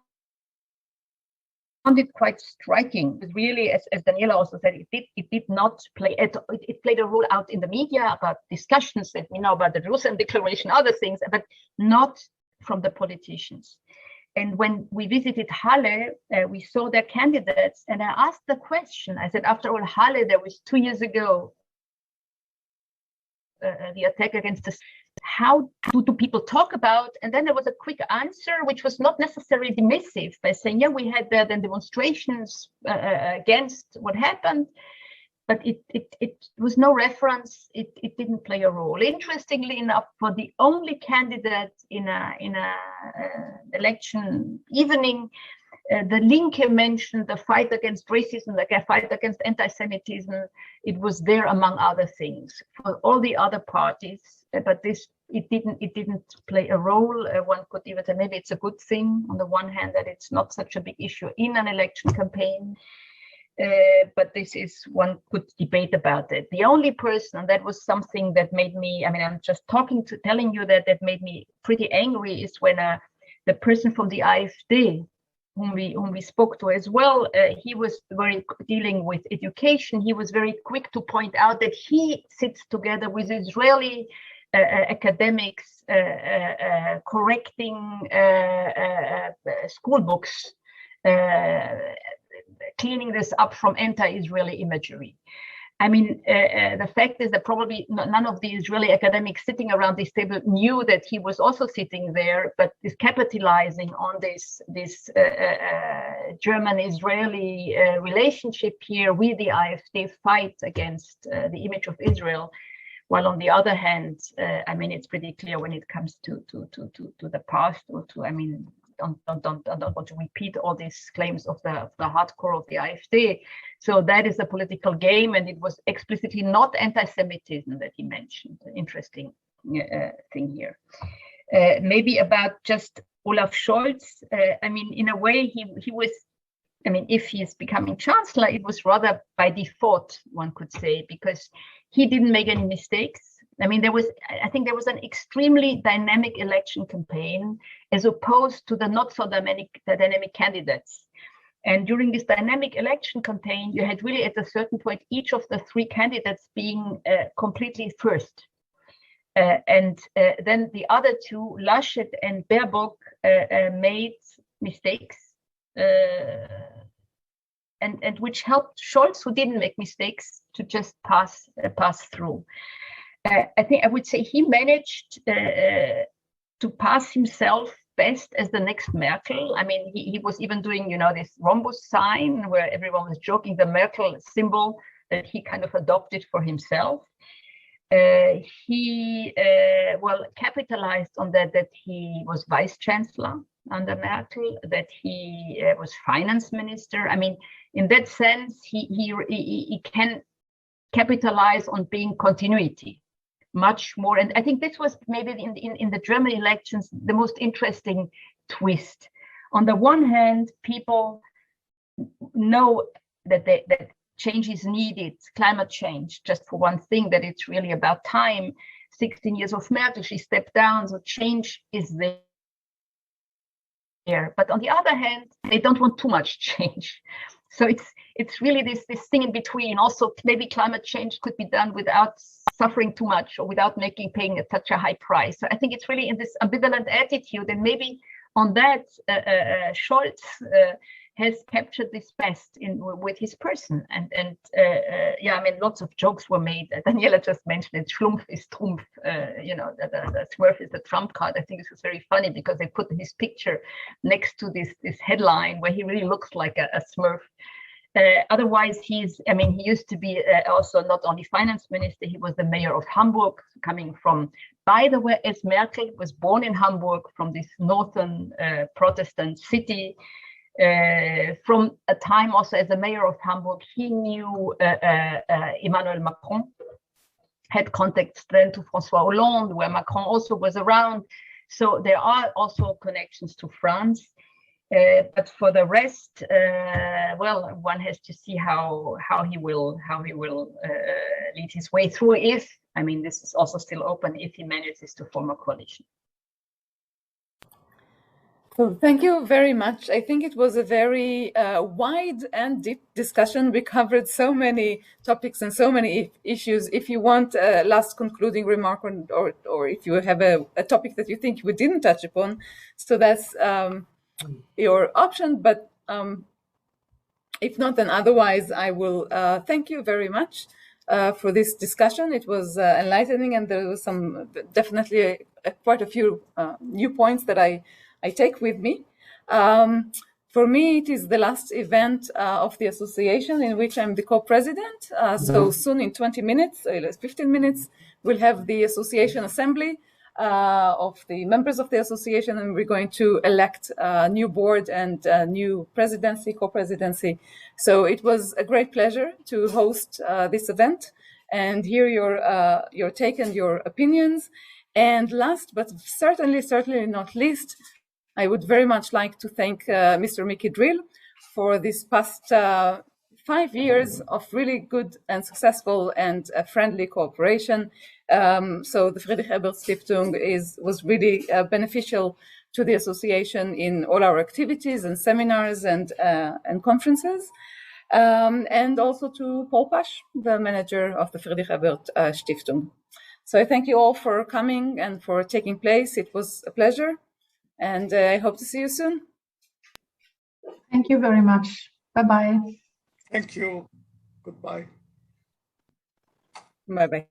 it quite striking. It really, as Daniela also said, it did not play, it played a role out in the media about discussions that we know about the Jerusalem Declaration, other things, but not from the politicians. And when we visited Halle, we saw their candidates, and I asked the question, I said, after all, Halle, there was 2 years ago, the attack against the, how do people talk about? And then there was a quick answer, which was not necessarily dismissive, by saying, yeah, we had then demonstrations against what happened, but it was no reference. It didn't play a role. Interestingly enough, for the only candidate in a election evening, the Linke mentioned the fight against racism, the fight against anti-Semitism. It was there among other things for all the other parties, but it didn't play a role. One could even say maybe it's a good thing on the one hand that it's not such a big issue in an election campaign. But this is, one could debate about it. The only person, and that was something that made me, I mean, I'm just telling you that made me pretty angry, is when the person from the AfD, whom we spoke to as well, he was very dealing with education. He was very quick to point out that he sits together with Israeli academics correcting school books, cleaning this up from anti-Israeli imagery. I mean, the fact is that probably none of the Israeli academics sitting around this table knew that he was also sitting there, but is capitalizing on this German-Israeli relationship here with the AfD fight against the image of Israel. While on the other hand, I mean, it's pretty clear when it comes to the past, or to, I mean, I don't want to repeat all these claims of the hardcore of the AfD. So that is a political game, and it was explicitly not anti-Semitism that he mentioned. An interesting thing here. Maybe about just Olaf Scholz. I mean, in a way, he was, I mean, if he's becoming chancellor, it was rather by default, one could say, because he didn't make any mistakes. I mean, I think there was an extremely dynamic election campaign as opposed to the not so dynamic candidates. And during this dynamic election campaign, you had really at a certain point, each of the three candidates being completely first. And then the other two, Laschet and Baerbock, made mistakes, and which helped Scholz, who didn't make mistakes, to just pass through. I think I would say he managed to pass himself best as the next Merkel. I mean, he was even doing, you know, this rhombus sign where everyone was joking, the Merkel symbol that he kind of adopted for himself. He capitalized on that he was vice chancellor under Merkel, that he was finance minister. I mean, in that sense, he can capitalize on being continuity much more. And I think this was maybe in the German elections the most interesting twist. On the one hand, people know that that change is needed, climate change, just for one thing, that it's really about time. 16 years of Merkel, she stepped down, so change is there. But on the other hand, they don't want too much change. So it's really this thing in between. Also, maybe climate change could be done without suffering too much or without paying such a high price. So I think it's really in this ambivalent attitude, and maybe on that, Scholz has captured this best with his person. And yeah, I mean, lots of jokes were made. Daniela just mentioned it. Schlumpf is Trumpf. You know, the Smurf is the Trump card. I think this was very funny because they put his picture next to this headline where he really looks like a Smurf. Otherwise, he used to be also not only finance minister, he was the mayor of Hamburg, coming from, by the way, as Merkel was born in Hamburg, from this northern Protestant city. From a time also as the mayor of Hamburg, he knew Emmanuel Macron. had contacts then to François Hollande, where Macron also was around. So there are also connections to France. But for the rest, well, one has to see how he will lead his way through. If, I mean, this is also still open, if he manages to form a coalition. So thank you very much. I think it was a very wide and deep discussion. We covered so many topics and so many issues. If you want a last concluding remark, or if you have a topic that you think we didn't touch upon, so that's your option. But if not, then otherwise, I will thank you very much for this discussion. It was enlightening, and there was some definitely quite a few new points that I take with me. For me, it is the last event of the association in which I'm the co-president. So soon, in 20 minutes, 15 minutes, we'll have the association assembly of the members of the association, and we're going to elect a new board and a new presidency, co-presidency. So it was a great pleasure to host this event and hear your take and your opinions. And last, but certainly not least, I would very much like to thank Mr. Mickey Drill for this past 5 years of really good and successful and friendly cooperation. So the Friedrich-Ebert-Stiftung was really beneficial to the association in all our activities and seminars and conferences. And also to Paul Pasch, the manager of the Friedrich-Ebert-Stiftung. So I thank you all for coming and for taking place. It was a pleasure. And I hope to see you soon. Thank you very much. Bye-bye. Thank you. Goodbye. Bye-bye.